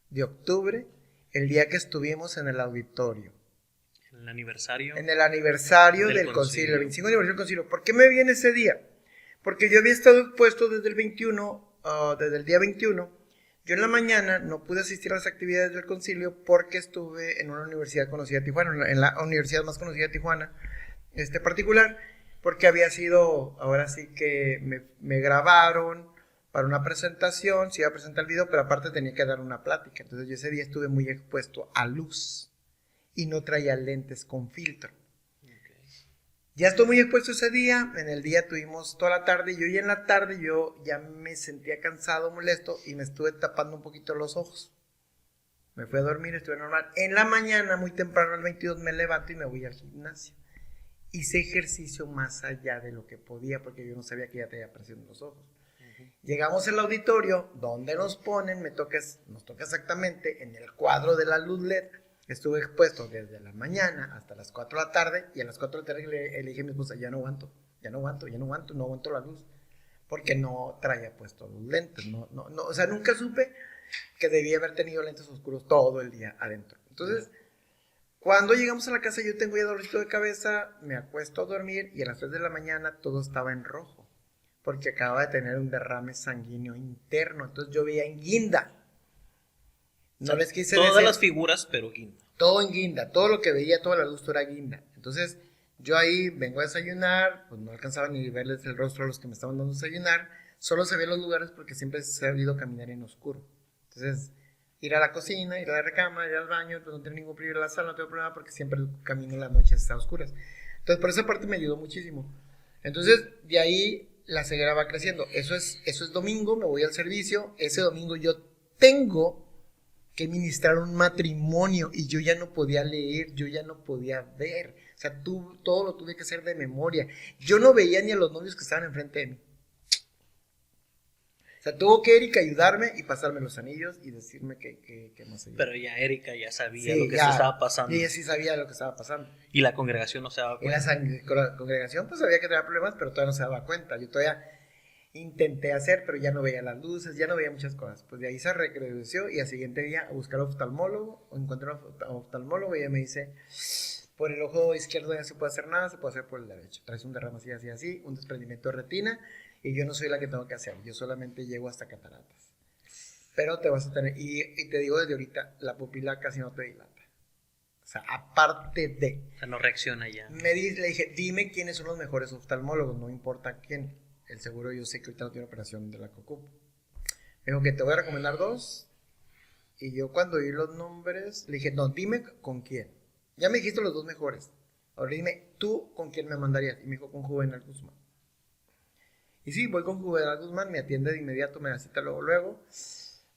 de octubre, el día que estuvimos en el auditorio. ¿El aniversario? En el aniversario del concilio, el 25 aniversario del concilio. ¿Por qué me viene ese día? Porque yo había estado expuesto desde el 21, desde el día 21. Yo en la mañana no pude asistir a las actividades del concilio porque estuve en una universidad conocida de Tijuana, en la universidad más conocida de Tijuana, particular, porque había sido, ahora sí que me grabaron para una presentación, se iba a presentar el video, pero aparte tenía que dar una plática. Entonces yo ese día estuve muy expuesto a luz y no traía lentes con filtro. Ya estoy muy expuesto ese día. En el día tuvimos toda la tarde, y en la tarde yo ya me sentía cansado, molesto, y me estuve tapando un poquito los ojos. Me fui a dormir, estuve normal. En la mañana, muy temprano, el 22, me levanto y me voy al gimnasio. Hice ejercicio más allá de lo que podía, porque yo no sabía que ya tenía presión en los ojos. Llegamos al auditorio, donde nos ponen, nos toca exactamente en el cuadro de la luz LED. Estuve expuesto desde la mañana hasta las 4 de la tarde, y a las 4 de la tarde le dije a mi esposa, no aguanto la luz, porque no traía puestos los lentes, o sea, nunca supe que debía haber tenido lentes oscuros todo el día adentro. Entonces, cuando llegamos a la casa, yo tengo ya dolorcito de cabeza, me acuesto a dormir, y a las 3 de la mañana todo estaba en rojo, porque acababa de tener un derrame sanguíneo interno. Entonces yo veía en guinda. No les quise todas decir, las figuras, pero guinda. Todo en guinda, todo lo que veía, toda la luz era guinda. Entonces yo ahí vengo a desayunar, pues no alcanzaba ni verles el rostro a los que me estaban dando a desayunar, solo se veían los lugares porque siempre se ha ido caminar en oscuro. Entonces, ir a la cocina, ir a la recámara, ir al baño, pues no tengo ningún problema, ir a la sala, no tengo problema, porque siempre el camino en las noches está a oscuras. Entonces, por esa parte me ayudó muchísimo. Entonces, de ahí la ceguera va creciendo. Eso es domingo, me voy al servicio. Ese domingo yo tengo que ministrar un matrimonio, y yo ya no podía leer, yo ya no podía ver. O sea, todo lo tuve que hacer de memoria. Yo no veía ni a los novios que estaban enfrente de mí. O sea, tuvo que Erika ayudarme y pasarme los anillos y decirme que más seguía. Pero ya Erika ya sabía Sí, lo que ya, se estaba pasando. Y ella sí sabía lo que estaba pasando. Y la congregación no se daba Y cuenta. la congregación pues sabía que tenía problemas, pero todavía no se daba cuenta. Yo todavía intenté hacer, pero ya no veía las luces, ya no veía muchas cosas. Pues de ahí se regresó y al siguiente día a buscar oftalmólogo, encontré a oftalmólogo y ella me dice, por el ojo izquierdo ya no se puede hacer nada, se puede hacer por el derecho. Traes un derrame así, así, así, un desprendimiento de retina y yo no soy la que tengo que hacer, yo solamente llego hasta cataratas. Pero te vas a tener, y te digo desde ahorita, la pupila casi no te dilata. O sea, aparte de... O sea, no reacciona ya. Le dije, dime quiénes son los mejores oftalmólogos, no importa quién. El seguro yo sé que ahorita no tiene operación de la que ocupo. Me dijo que te voy a recomendar 2. Y yo cuando oí los nombres, le dije, no, dime con quién. Ya me dijiste los 2 mejores. Ahora dime, ¿tú con quién me mandarías? Y me dijo, con Juvenal Guzmán. Y sí, voy con Juvenal Guzmán, me atiende de inmediato, me da cita luego.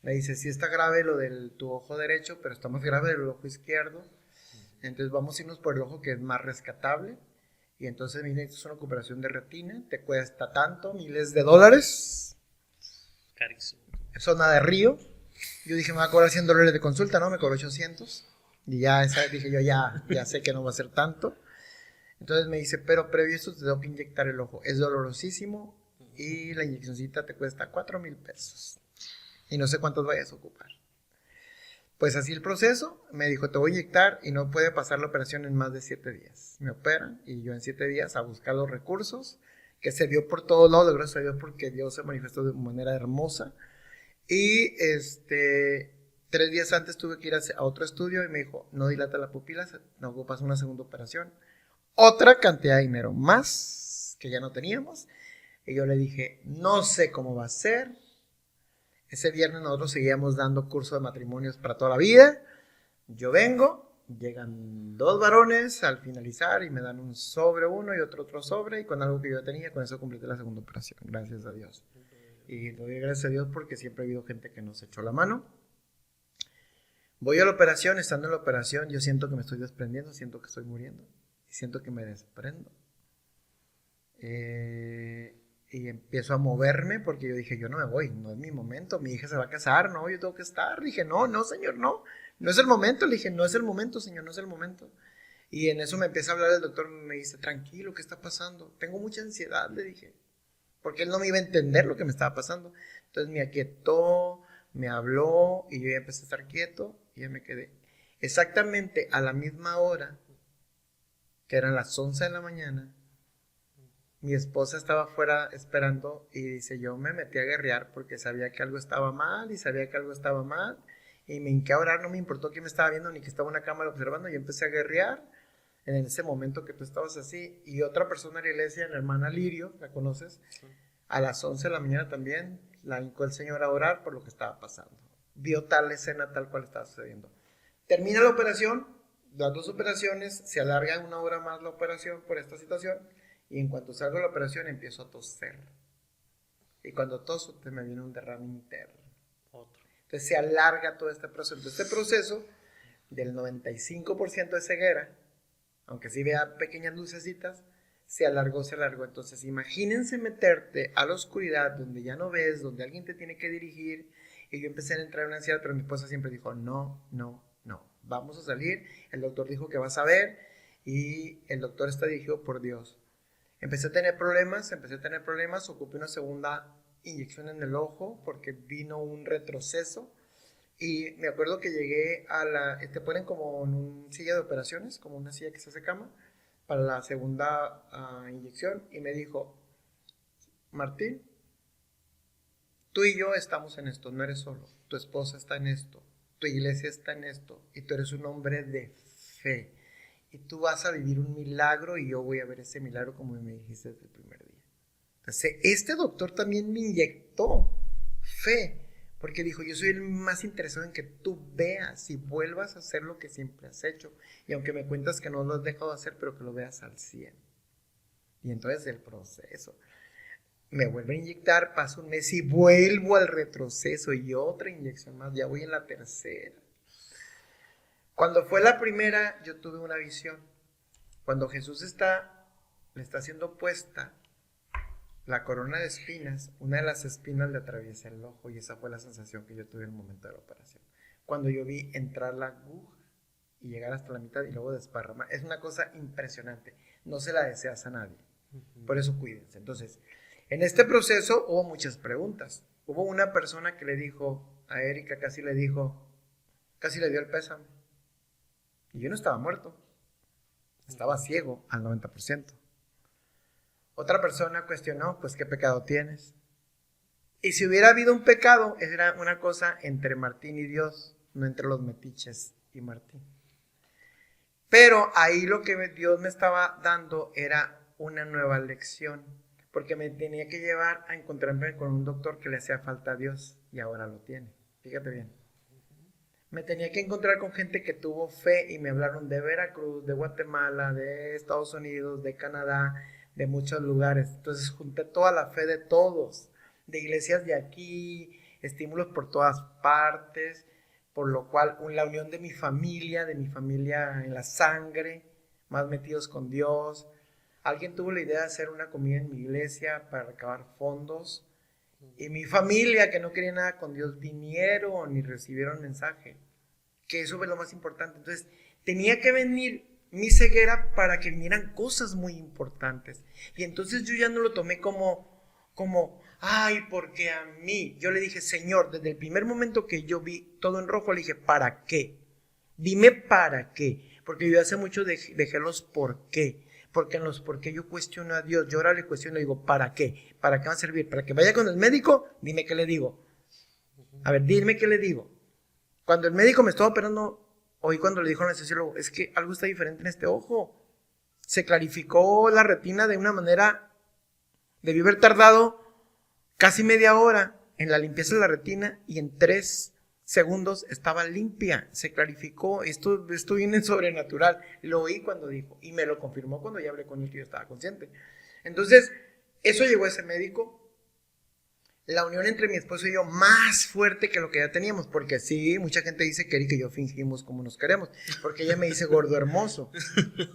Me dice, sí está grave lo de tu ojo derecho, pero está más grave del ojo izquierdo. Entonces vamos a irnos por el ojo que es más rescatable. Y entonces, mira, esto es una recuperación de retina, te cuesta tanto, miles de dólares. Carísimo. Zona de Río. Yo dije, me va a cobrar $100 de consulta, ¿no? Me cobró 800. Y ya, dije yo, ya sé que no va a ser tanto. Entonces me dice, pero previo a esto te tengo que inyectar el ojo. Es dolorosísimo y la inyeccióncita te cuesta 4,000 pesos. Y no sé cuántos vayas a ocupar. Pues así el proceso, me dijo, te voy a inyectar y no puede pasar la operación en más de 7 días. Me operan y yo en 7 días a buscar los recursos, que se dio por todos lados, gracias a Dios, porque Dios se manifestó de manera hermosa. Y 3 días antes tuve que ir a otro estudio y me dijo, no dilata la pupila, no ocupas una segunda operación. Otra cantidad de dinero más que ya no teníamos. Y yo le dije, no sé cómo va a ser. Ese viernes nosotros seguíamos dando curso de matrimonios para toda la vida. Yo vengo, llegan 2 varones al finalizar y me dan un sobre uno y otro sobre. Y con algo que yo tenía, con eso completé la segunda operación. Gracias a Dios. Y doy gracias a Dios porque siempre ha habido gente que nos echó la mano. Voy a la operación, estando en la operación, yo siento que me estoy desprendiendo, siento que estoy muriendo. Y siento que me desprendo. Y empiezo a moverme porque yo dije, yo no me voy, no es mi momento, mi hija se va a casar, no, yo tengo que estar. Dije, no, señor, no es el momento. Le dije, no es el momento, señor, no es el momento. Y en eso me empieza a hablar el doctor, me dice, tranquilo, ¿qué está pasando? Tengo mucha ansiedad, le dije, porque él no me iba a entender lo que me estaba pasando. Entonces me aquietó, me habló y yo ya empecé a estar quieto y ya me quedé. Exactamente a la misma hora, que eran las 11 de la mañana, mi esposa estaba afuera esperando y dice, yo me metí a guerrear porque sabía que algo estaba mal y me hinqué a orar, no me importó quién me estaba viendo ni que estaba una cámara observando, yo empecé a guerrear en ese momento que tú estabas así y otra persona de la iglesia, la hermana Lirio, ¿la conoces? Sí. A las 11 de la mañana también la hincó el Señor a orar por lo que estaba pasando, vio tal escena tal cual estaba sucediendo. Termina la operación, las 2 operaciones, se alarga 1 hora más la operación por esta situación. Y en cuanto salgo de la operación empiezo a toser. Y cuando toso te me viene un derrame interno. Entonces se alarga todo este proceso. Entonces este proceso del 95% de ceguera, aunque sí vea pequeñas lucecitas, se alargó. Entonces imagínense meterte a la oscuridad donde ya no ves, donde alguien te tiene que dirigir. Y yo empecé a entrar en una ansiedad, pero mi esposa siempre dijo, no, vamos a salir. El doctor dijo que vas a ver y el doctor está dirigido por Dios. Empecé a tener problemas, ocupé una segunda inyección en el ojo porque vino un retroceso y me acuerdo que llegué te ponen como en una silla de operaciones, como una silla que se hace cama, para la segunda inyección y me dijo, Martín, tú y yo estamos en esto, no eres solo, tu esposa está en esto, tu iglesia está en esto y tú eres un hombre de fe. Y tú vas a vivir un milagro y yo voy a ver ese milagro como me dijiste desde el primer día. Entonces, este doctor también me inyectó fe, porque dijo, yo soy el más interesado en que tú veas y vuelvas a hacer lo que siempre has hecho. Y aunque me cuentas que no lo has dejado de hacer, pero que lo veas al 100. Y entonces el proceso. Me vuelve a inyectar, pasa un mes y vuelvo al retroceso y otra inyección más, ya voy en la tercera. Cuando fue la primera, yo tuve una visión. Cuando Jesús le está siendo puesta la corona de espinas, una de las espinas le atraviesa el ojo y esa fue la sensación que yo tuve en el momento de la operación. Cuando yo vi entrar la aguja y llegar hasta la mitad y luego desparramar, es una cosa impresionante, no se la deseas a nadie, por eso cuídense. Entonces, en este proceso hubo muchas preguntas. Hubo una persona que le dijo a Erika, casi le dio el pésame. Y yo no estaba muerto, estaba ciego al 90%. Otra persona cuestionó, pues, ¿qué pecado tienes? Y si hubiera habido un pecado, era una cosa entre Martín y Dios, no entre los metiches y Martín. Pero ahí lo que Dios me estaba dando era una nueva lección, porque me tenía que llevar a encontrarme con un doctor que le hacía falta a Dios, y ahora lo tiene. Fíjate bien. Me tenía que encontrar con gente que tuvo fe y me hablaron de Veracruz, de Guatemala, de Estados Unidos, de Canadá, de muchos lugares. Entonces junté toda la fe de todos, de iglesias de aquí, estímulos por todas partes, por lo cual la unión de mi familia en la sangre, más metidos con Dios. Alguien tuvo la idea de hacer una comida en mi iglesia para recabar fondos. Y mi familia, que no quería nada con Dios, vinieron y recibieron mensaje. Que eso es lo más importante. Entonces, tenía que venir mi ceguera para que vinieran cosas muy importantes. Y entonces yo ya no lo tomé como, ay, porque a mí. Yo le dije, Señor, desde el primer momento que yo vi todo en rojo, le dije, ¿para qué? Dime para qué. Porque yo hace mucho dejé los por qué. Porque en los por qué yo cuestiono a Dios. Yo ahora le cuestiono y digo, ¿para qué? ¿Para qué va a servir? ¿Para que vaya con el médico? Dime qué le digo. A ver, dime qué le digo. Cuando el médico me estaba operando, oí cuando le dijo al anestesiólogo, es que algo está diferente en este ojo. Se clarificó la retina de una manera, debió haber tardado casi media hora en la limpieza de la retina y en 3 segundos estaba limpia, se clarificó. Esto viene sobrenatural. Lo oí cuando dijo y me lo confirmó cuando ya hablé con él que yo estaba consciente. Entonces, eso llegó a ese médico. La unión entre mi esposo y yo más fuerte que lo que ya teníamos, porque sí, mucha gente dice que Erika y yo fingimos como nos queremos, porque ella me dice gordo hermoso,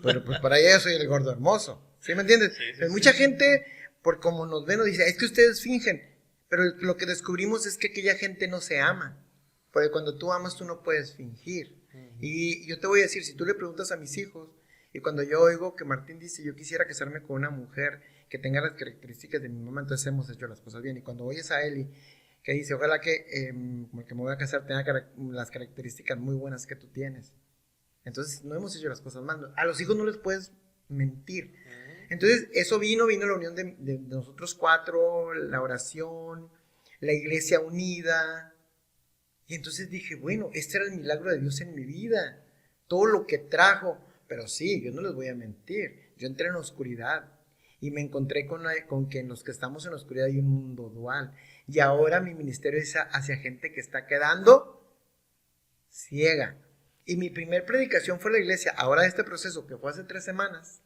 pero pues para ella yo soy el gordo hermoso, ¿sí me entiendes? Sí, mucha gente, por como nos ven, nos dice, es que ustedes fingen, pero lo que descubrimos es que aquella gente no se ama, porque cuando tú amas tú no puedes fingir. Y yo te voy a decir, si tú le preguntas a mis hijos, y cuando yo oigo que Martín dice, yo quisiera casarme con una mujer que tenga las características de mi mamá, entonces hemos hecho las cosas bien. Y cuando oyes a Eli, que dice, ojalá que me voy a casar tenga las características muy buenas que tú tienes. Entonces no hemos hecho las cosas mal. A los hijos no les puedes mentir. Entonces eso vino la unión de nosotros 4, la oración, la iglesia unida. Y entonces dije, bueno, este era el milagro de Dios en mi vida. Todo lo que trajo. Pero sí, yo no les voy a mentir. Yo entré en la oscuridad. Y me encontré con que en los que estamos en la oscuridad hay un mundo dual. Y ahora mi ministerio es hacia gente que está quedando ciega. Y mi primer predicación fue en la iglesia. Ahora este proceso que fue hace 3 semanas,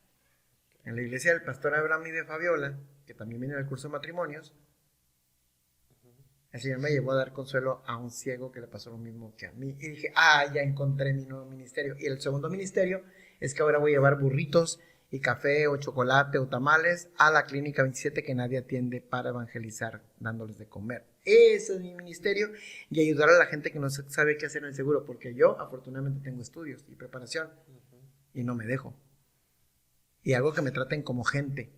en la iglesia del pastor Abraham y de Fabiola, que también viene del curso de matrimonios, el Señor me llevó a dar consuelo a un ciego que le pasó lo mismo que a mí. Y dije, ya encontré mi nuevo ministerio. Y el segundo ministerio es que ahora voy a llevar burritos y café o chocolate o tamales a la clínica 27 que nadie atiende para evangelizar dándoles de comer. Ese es mi ministerio y ayudar a la gente que no sabe qué hacer en el seguro, porque yo afortunadamente tengo estudios y preparación y no me dejo. Y hago que me traten como gente,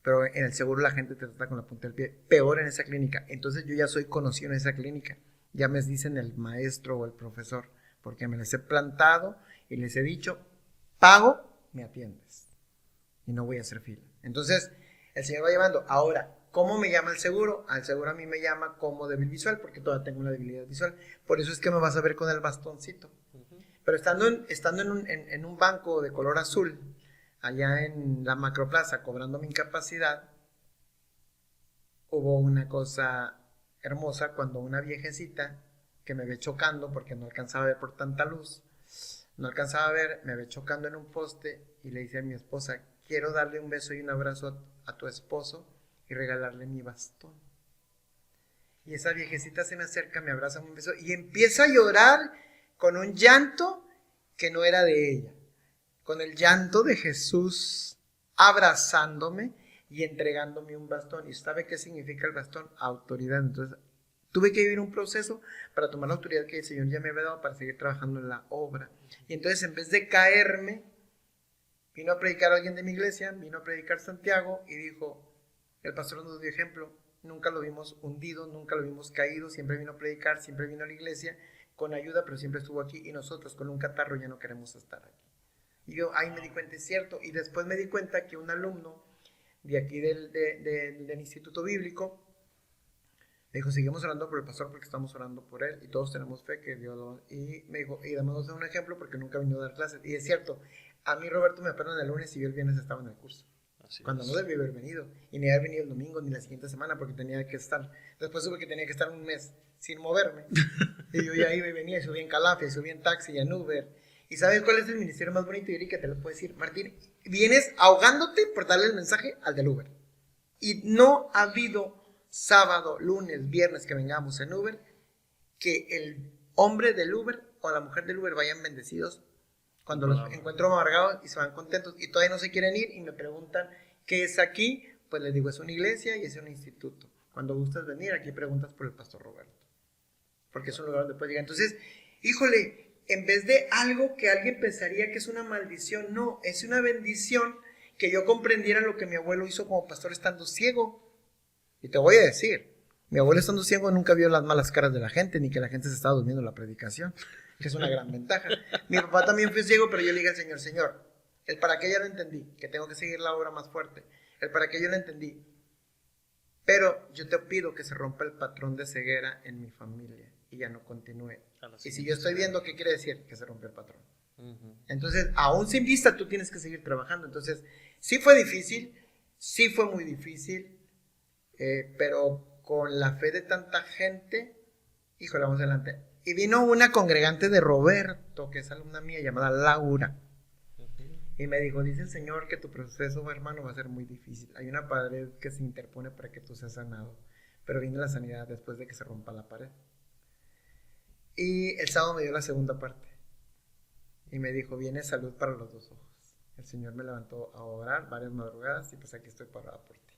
pero en el seguro la gente te trata con la punta del pie, peor en esa clínica. Entonces yo ya soy conocido en esa clínica, ya me dicen el maestro o el profesor, porque me les he plantado y les he dicho, pago, me atiendes. Y no voy a hacer fila. Entonces, el Señor va llevando. Ahora, ¿cómo me llama el seguro? Al seguro a mí me llama como débil visual, porque todavía tengo una debilidad visual. Por eso es que me vas a ver con el bastoncito. Pero estando en un banco de color azul, allá en la Macroplaza, cobrando mi incapacidad, hubo una cosa hermosa cuando una viejecita que me ve chocando, porque no alcanzaba a ver por tanta luz, no alcanzaba a ver, me ve chocando en un poste y le dice a mi esposa, quiero darle un beso y un abrazo a tu esposo y regalarle mi bastón. Y esa viejecita se me acerca, me abraza un beso y empieza a llorar con un llanto que no era de ella. con el llanto de Jesús abrazándome y entregándome un bastón. ¿Y sabe qué significa el bastón? Autoridad. Entonces tuve que vivir un proceso para tomar la autoridad que el Señor ya me había dado para seguir trabajando en la obra. Y entonces, en vez de caerme, vino a predicar alguien de mi iglesia, vino a predicar Santiago y dijo, el pastor nos dio ejemplo, nunca lo vimos hundido, nunca lo vimos caído, siempre vino a predicar, siempre vino a la iglesia con ayuda, pero siempre estuvo aquí, y nosotros con un catarro ya no queremos estar aquí. Y yo ahí me di cuenta, es cierto, y después me di cuenta que un alumno de aquí del Instituto Bíblico me dijo, seguimos orando por el pastor porque estamos orando por él y todos tenemos fe que Dios lo... Y me dijo, y dame un ejemplo porque nunca vino a dar clases. Y es cierto, a mí Roberto me operó el lunes y yo el viernes estaba en el curso. Cuando no debía haber venido. Y ni haber venido el domingo ni la siguiente semana porque tenía que estar... Después supe que tenía que estar un mes sin moverme. Y yo ya iba y venía, y subí en Calafia, subí en taxi y en Uber. ¿Y sabes cuál es el ministerio más bonito, Yuri, que te lo puedo decir? Martín, vienes ahogándote por darle el mensaje al del Uber. Y no ha habido sábado, lunes, viernes que vengamos en Uber, que el hombre del Uber o la mujer del Uber vayan bendecidos cuando los encuentro amargados y se van contentos y todavía no se quieren ir y me preguntan ¿qué es aquí? Pues les digo, es una iglesia y es un instituto. Cuando gustas venir, aquí preguntas por el pastor Roberto, porque es un lugar donde puedes llegar. Entonces, híjole, en vez de algo que alguien pensaría que es una maldición, no, es una bendición que yo comprendiera lo que mi abuelo hizo como pastor estando ciego. Y te voy a decir, mi abuelo estando ciego nunca vio las malas caras de la gente, ni que la gente se estaba durmiendo en la predicación, que es una gran ventaja. Mi papá también fue ciego, pero yo le dije al Señor, Señor, el para qué ya lo entendí, que tengo que seguir la obra más fuerte, el para qué yo lo entendí, pero yo te pido que se rompa el patrón de ceguera en mi familia y ya no continúe. Y si yo estoy viendo, ¿qué quiere decir? Que se rompe el patrón. Entonces, aún sin vista, tú tienes que seguir trabajando. Entonces, sí fue difícil, sí fue muy difícil, pero con la fe de tanta gente, híjole, vamos adelante. Y vino una congregante de Roberto, que es alumna mía, llamada Laura. Y me dijo, dice el Señor que tu proceso, hermano, va a ser muy difícil. Hay una pared que se interpone para que tú seas sanado. Pero viene la sanidad después de que se rompa la pared. Y el sábado me dio la segunda parte. Y me dijo, viene salud para los dos ojos. El Señor me levantó a orar varias madrugadas y pues aquí estoy parada por ti.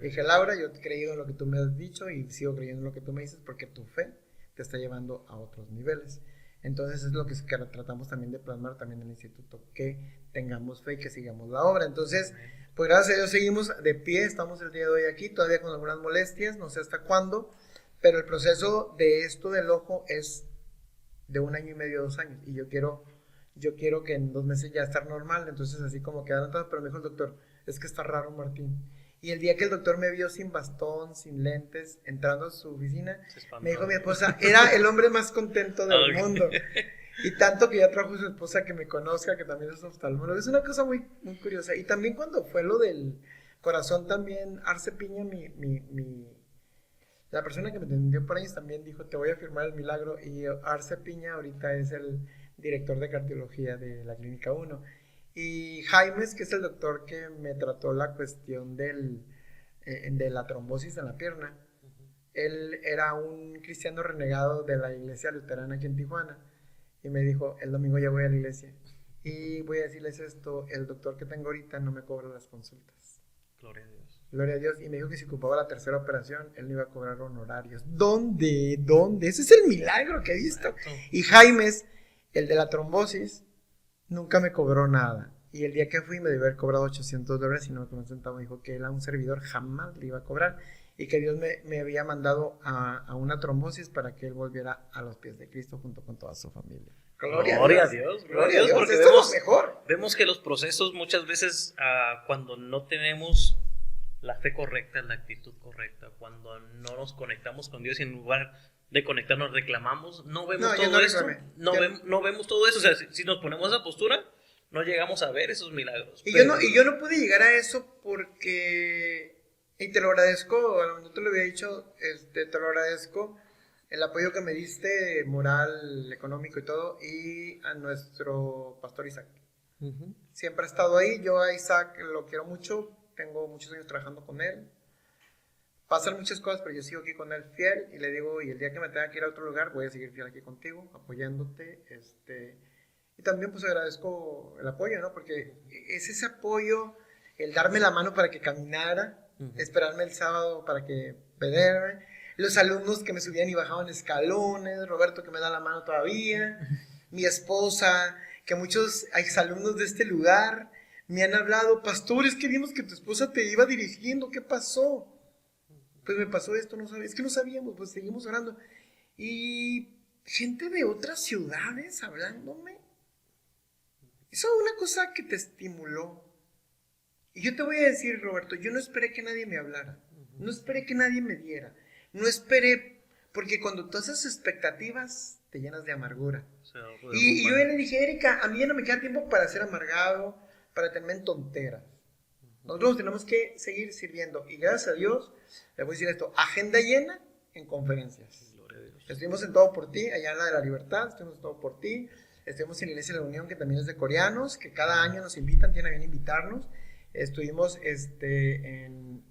Dije, Laura, yo he creído en lo que tú me has dicho y sigo creyendo en lo que tú me dices porque tu fe te está llevando a otros niveles. Entonces es lo que tratamos también de plasmar también en el instituto, que tengamos fe y que sigamos la obra. Entonces, pues gracias a Dios seguimos de pie, estamos el día de hoy aquí, todavía con algunas molestias, no sé hasta cuándo, pero el proceso de esto del ojo es de 1 año y medio, 2 años, y yo quiero que en 2 meses ya estar normal. Entonces así como que adelantado, pero me dijo el doctor, es que está raro, Martín. Y el día que el doctor me vio sin bastón, sin lentes, entrando a su oficina, me dijo mi esposa, era el hombre más contento del mundo. Y tanto que ya trajo su esposa que me conozca, que también es oftalmólogo. Es una cosa muy, muy curiosa. Y también cuando fue lo del corazón, también Arce Piña, la persona que me atendió por años, también dijo, te voy a firmar el milagro. Y Arce Piña ahorita es el director de cardiología de la Clínica 1. Y Jaimes, que es el doctor que me trató la cuestión de la trombosis en la pierna, él era un cristiano renegado de la iglesia luterana aquí en Tijuana, y me dijo, el domingo ya voy a la iglesia, y voy a decirles esto, el doctor que tengo ahorita no me cobra las consultas. Gloria a Dios. Gloria a Dios, y me dijo que si ocupaba la tercera operación, él no iba a cobrar honorarios. ¿Dónde? Ese es el milagro que he visto. Exacto. Y Jaimes, el de la trombosis, nunca me cobró nada. Y el día que fui me debió haber cobrado $800 y no me cobró un centavo. Me dijo que él a un servidor jamás le iba a cobrar y que Dios me había mandado a una trombosis para que él volviera a los pies de Cristo junto con toda su familia. Gloria a Dios. Gloria a Dios, porque vemos que los procesos muchas veces cuando no tenemos la fe correcta, la actitud correcta, cuando no nos conectamos con Dios y en lugar de conectarnos reclamamos, no vemos todo esto. No vemos todo eso. O sea, si nos ponemos esa postura, no llegamos a ver esos milagros. Y yo no pude llegar a eso porque, y te lo agradezco, no te lo había dicho, te lo agradezco, el apoyo que me diste, moral, económico y todo, y a nuestro pastor Isaac. Siempre ha estado ahí. Yo a Isaac lo quiero mucho, tengo muchos años trabajando con él. Pasan muchas cosas, pero yo sigo aquí con él fiel y le digo, y el día que me tenga que ir a otro lugar, voy a seguir fiel aquí contigo, apoyándote, Y también pues agradezco el apoyo, ¿no? Porque es ese apoyo, el darme la mano para que caminara, esperarme el sábado para que verme, los alumnos que me subían y bajaban escalones, Roberto que me da la mano todavía, mi esposa, que muchos exalumnos de este lugar me han hablado, pastor, es que vimos que tu esposa te iba dirigiendo, ¿qué pasó? Pues me pasó esto, no sabía, es que no sabíamos, pues seguimos orando. Y gente de otras ciudades hablándome. Eso es una cosa que te estimuló. Y yo te voy a decir, Roberto, yo no esperé que nadie me hablara. No esperé que nadie me diera. No esperé, porque cuando tú haces expectativas, te llenas de amargura. Y yo le dije, Erika, a mí ya no me queda tiempo para ser amargado, para tenerme en tonteras. Nosotros tenemos que seguir sirviendo. Y gracias a Dios, le voy a decir esto, agenda llena en conferencias. Estuvimos en Todo por Ti, allá en la de la Libertad, estuvimos en Todo por Ti. Estuvimos en la Iglesia de la Unión, que también es de coreanos, que cada año nos invitan, tienen a bien invitarnos. Estuvimos en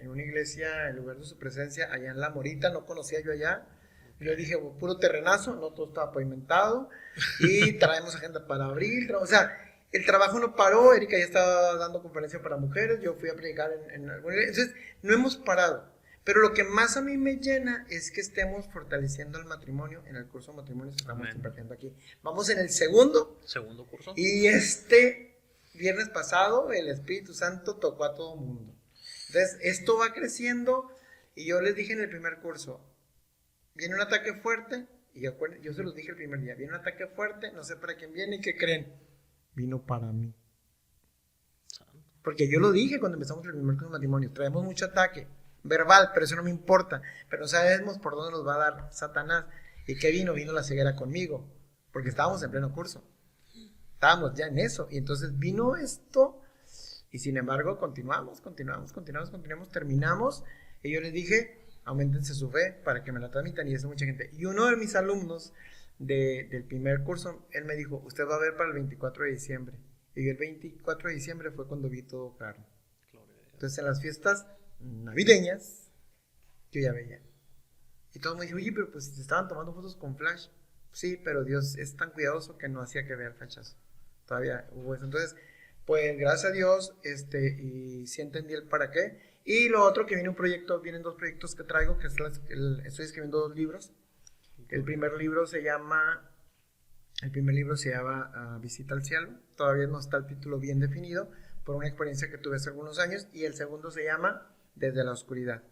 una iglesia, en lugar de su presencia, allá en La Morita, no conocía yo allá. Yo dije, puro terrenazo, no todo estaba pavimentado. Y traemos agenda para abril. O sea, el trabajo no paró. Erika ya estaba dando conferencia para mujeres. Yo fui a predicar en alguna iglesia. Entonces, no hemos parado. Pero lo que más a mí me llena es que estemos fortaleciendo el matrimonio en el curso de matrimonios que estamos impartiendo aquí. Vamos en el segundo curso. Y viernes pasado el Espíritu Santo tocó a todo mundo. Entonces esto va creciendo y yo les dije en el primer curso, viene un ataque fuerte, y yo se los dije el primer día, viene un ataque fuerte, no sé para quién viene y qué creen, vino para mí. Porque yo lo dije cuando empezamos el primer curso de matrimonio, traemos mucho ataque verbal, pero eso no me importa, pero no sabemos por dónde nos va a dar Satanás. ¿Y qué vino? Vino la ceguera conmigo, porque estábamos en pleno curso, estábamos ya en eso, y entonces vino esto, y sin embargo continuamos, terminamos, y yo les dije, auméntense su fe para que me la transmitan, y eso mucha gente. Y uno de mis alumnos del primer curso, él me dijo, usted va a ver para el 24 de diciembre, y el 24 de diciembre fue cuando vi todo claro. Entonces en las fiestas navideñas, yo ya veía. Y todos me dijeron, oye, pero pues te estaban tomando fotos con flash. Sí, pero Dios es tan cuidadoso que no hacía que vea el flachazo. Todavía hubo eso. Entonces, pues gracias a Dios, y sí entendí el para qué. Y lo otro que vienen dos proyectos que traigo, que estoy escribiendo 2 libros. El primer libro se llama Visita al Cielo. Todavía no está el título bien definido, por una experiencia que tuve hace algunos años. Y el segundo se llama Desde la Oscuridad.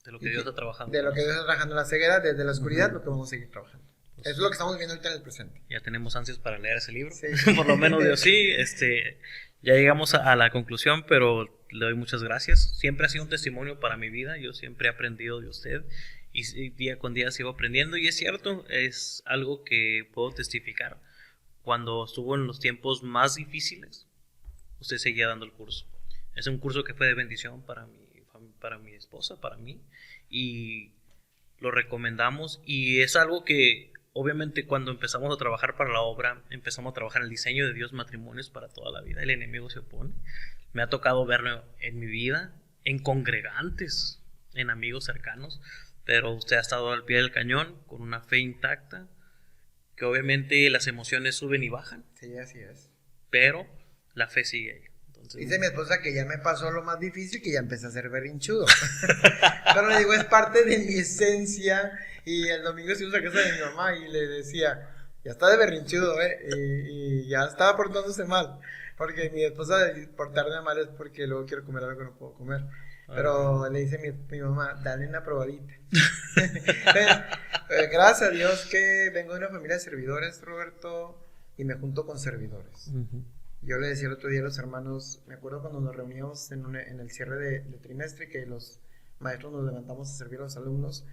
De lo que Dios está trabajando. De lo que Dios está trabajando en la ceguera, desde la oscuridad, lo que vamos a seguir trabajando. Eso es lo que estamos viendo ahorita en el presente. Ya tenemos ansias para leer ese libro. Sí. Por lo menos yo sí. Ya llegamos a la conclusión, pero le doy muchas gracias. Siempre ha sido un testimonio para mi vida. Yo siempre he aprendido de usted. Y día con día sigo aprendiendo. Y es cierto, es algo que puedo testificar. Cuando estuvo en los tiempos más difíciles, usted seguía dando el curso. Es un curso que fue de bendición para mi esposa, para mí. Y lo recomendamos. Y es algo que, obviamente, cuando empezamos a trabajar para la obra, empezamos a trabajar en el diseño de Dios matrimonios para toda la vida. El enemigo se opone. Me ha tocado verlo en mi vida, en congregantes, en amigos cercanos. Pero usted ha estado al pie del cañón, con una fe intacta, que obviamente las emociones suben y bajan. Sí, así es. Pero la fe sigue ahí. Entonces, dice mi esposa que ya me pasó lo más difícil, que ya empecé a ser berrinchudo. Pero le digo, es parte de mi esencia. Y el domingo estuvimos a casa de mi mamá y le decía, ya está de berrinchudo, y ya estaba portándose mal. Porque mi esposa, portarme mal es porque luego quiero comer algo que no puedo comer. Pero le dice mi mamá, dale una probadita. Gracias a Dios que vengo de una familia de servidores, Roberto, y me junto con servidores. Yo le decía el otro día a los hermanos, me acuerdo cuando nos reuníamos en el cierre de trimestre, que los maestros nos levantamos a servir a los alumnos,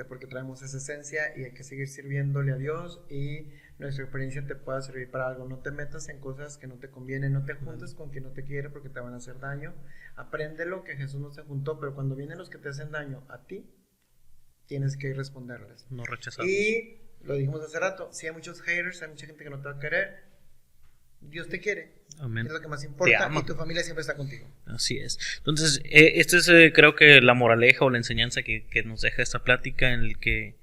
porque traemos esa esencia y hay que seguir sirviéndole a Dios, y nuestra experiencia te pueda servir para algo. No te metas en cosas que no te convienen, no te juntes con quien no te quiere porque te van a hacer daño. Aprende lo que Jesús no se juntó, pero cuando vienen los que te hacen daño a ti, tienes que responderles. No rechazarlos. Y lo dijimos hace rato, si hay muchos haters, hay mucha gente que no te va a querer, Dios te quiere. Amén. Es lo que más importa, y tu familia siempre está contigo. Así es. Entonces, esta es creo que la moraleja o la enseñanza que nos deja esta plática, en el que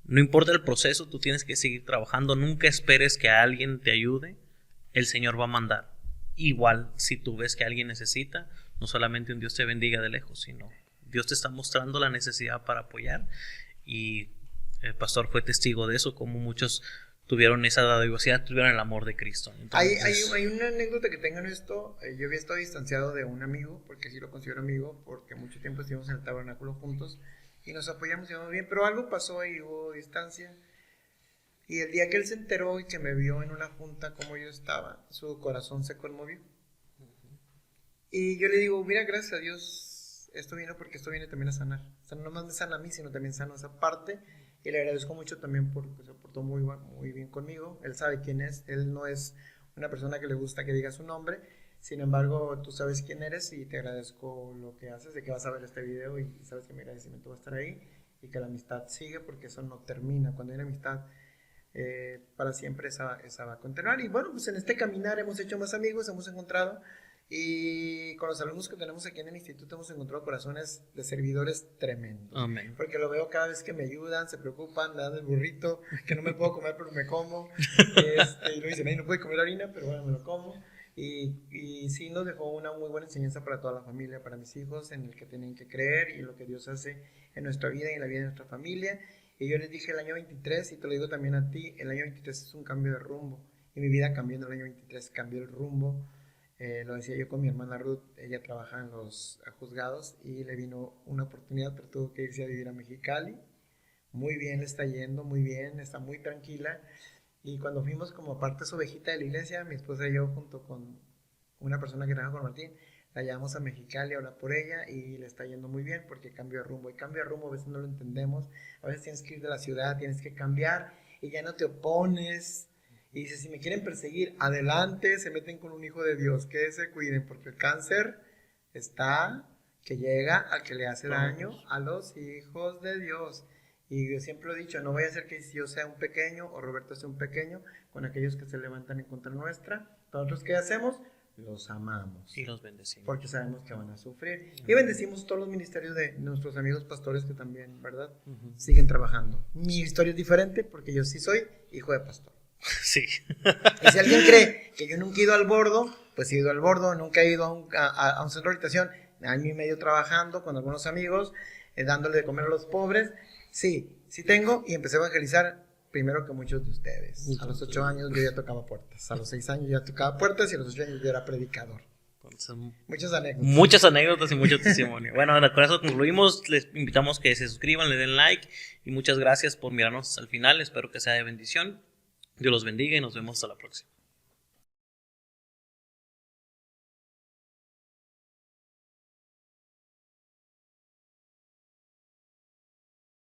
No importa el proceso, tú tienes que seguir trabajando. Nunca esperes que alguien te ayude. El Señor va a mandar. Igual, si tú ves que alguien necesita, no solamente un Dios te bendiga de lejos, sino Dios te está mostrando la necesidad para apoyar. Y el pastor fue testigo de eso, como muchos tuvieron esa dadivosidad, tuvieron el amor de Cristo. Entonces, hay una anécdota que tengo en esto. Yo había estado distanciado de un amigo, porque sí lo considero amigo, porque mucho tiempo estuvimos en el tabernáculo juntos y nos apoyamos y íbamos bien, pero algo pasó y hubo distancia. Y el día que él se enteró y que me vio en una junta como yo estaba, su corazón se conmovió. Y yo le digo, mira, gracias a Dios, esto vino porque esto viene también a sanar. O sea, no más me sana a mí, sino también sana esa parte. Y le agradezco mucho también porque se portó muy bien conmigo. Él sabe quién es, él no es una persona que le gusta que diga su nombre. Sin embargo, tú sabes quién eres y te agradezco lo que haces, de que vas a ver este video y sabes que mi agradecimiento va a estar ahí y que la amistad sigue, porque eso no termina. Cuando hay una amistad, para siempre esa va a continuar. Y bueno, pues en este caminar hemos hecho más amigos, hemos encontrado, y con los alumnos que tenemos aquí en el instituto hemos encontrado corazones de servidores tremendos. amén. Porque lo veo cada vez que me ayudan, se preocupan, me dan el burrito, que no me puedo comer pero me como, y lo dicen, no puede comer harina, pero bueno, me lo como. Y sí nos dejó una muy buena enseñanza para toda la familia, para mis hijos, en el que tienen que creer y lo que Dios hace en nuestra vida y en la vida de nuestra familia. Y yo les dije el año 23, y te lo digo también a ti, el año 23 es un cambio de rumbo. Y mi vida cambió en el año 23, cambió el rumbo. Lo decía yo con mi hermana Ruth, ella trabaja en los juzgados y le vino una oportunidad, pero tuvo que irse a vivir a Mexicali. Muy bien, le está yendo, muy bien, está muy tranquila. Y cuando fuimos como parte su ovejita de la iglesia, mi esposa y yo junto con una persona que trabaja con Martín, la llevamos a Mexicali a orar por ella y le está yendo muy bien porque cambió de rumbo. Y cambio de rumbo a veces no lo entendemos, a veces tienes que ir de la ciudad, tienes que cambiar y ya no te opones. Y dice, si me quieren perseguir, adelante, se meten con un hijo de Dios, que se cuiden, porque el cáncer está, que llega al que le hace daño a los hijos de Dios. Y yo siempre lo he dicho, no vaya a ser que yo sea un pequeño o Roberto sea un pequeño con aquellos que se levantan en contra nuestra. Nosotros, ¿qué hacemos? Los amamos. Y los bendecimos. Porque sabemos que van a sufrir. Y bendecimos todos los ministerios de nuestros amigos pastores que también, ¿verdad? Siguen trabajando. Mi historia es diferente porque yo sí soy hijo de pastor. Sí. Y si alguien cree que yo nunca he ido al bordo, pues he ido al bordo, nunca he ido a un centro de habitación, año y medio trabajando con algunos amigos, dándole de comer a los pobres. Sí tengo, y empecé a evangelizar primero que muchos de ustedes. A los 8 años yo ya tocaba puertas, a los 6 años ya tocaba puertas y a los 8 años yo era predicador. Entonces, muchas anécdotas y mucho testimonio. Bueno, con eso concluimos. Les invitamos que se suscriban, le den like y muchas gracias por mirarnos al final. Espero que sea de bendición. Dios los bendiga y nos vemos hasta la próxima.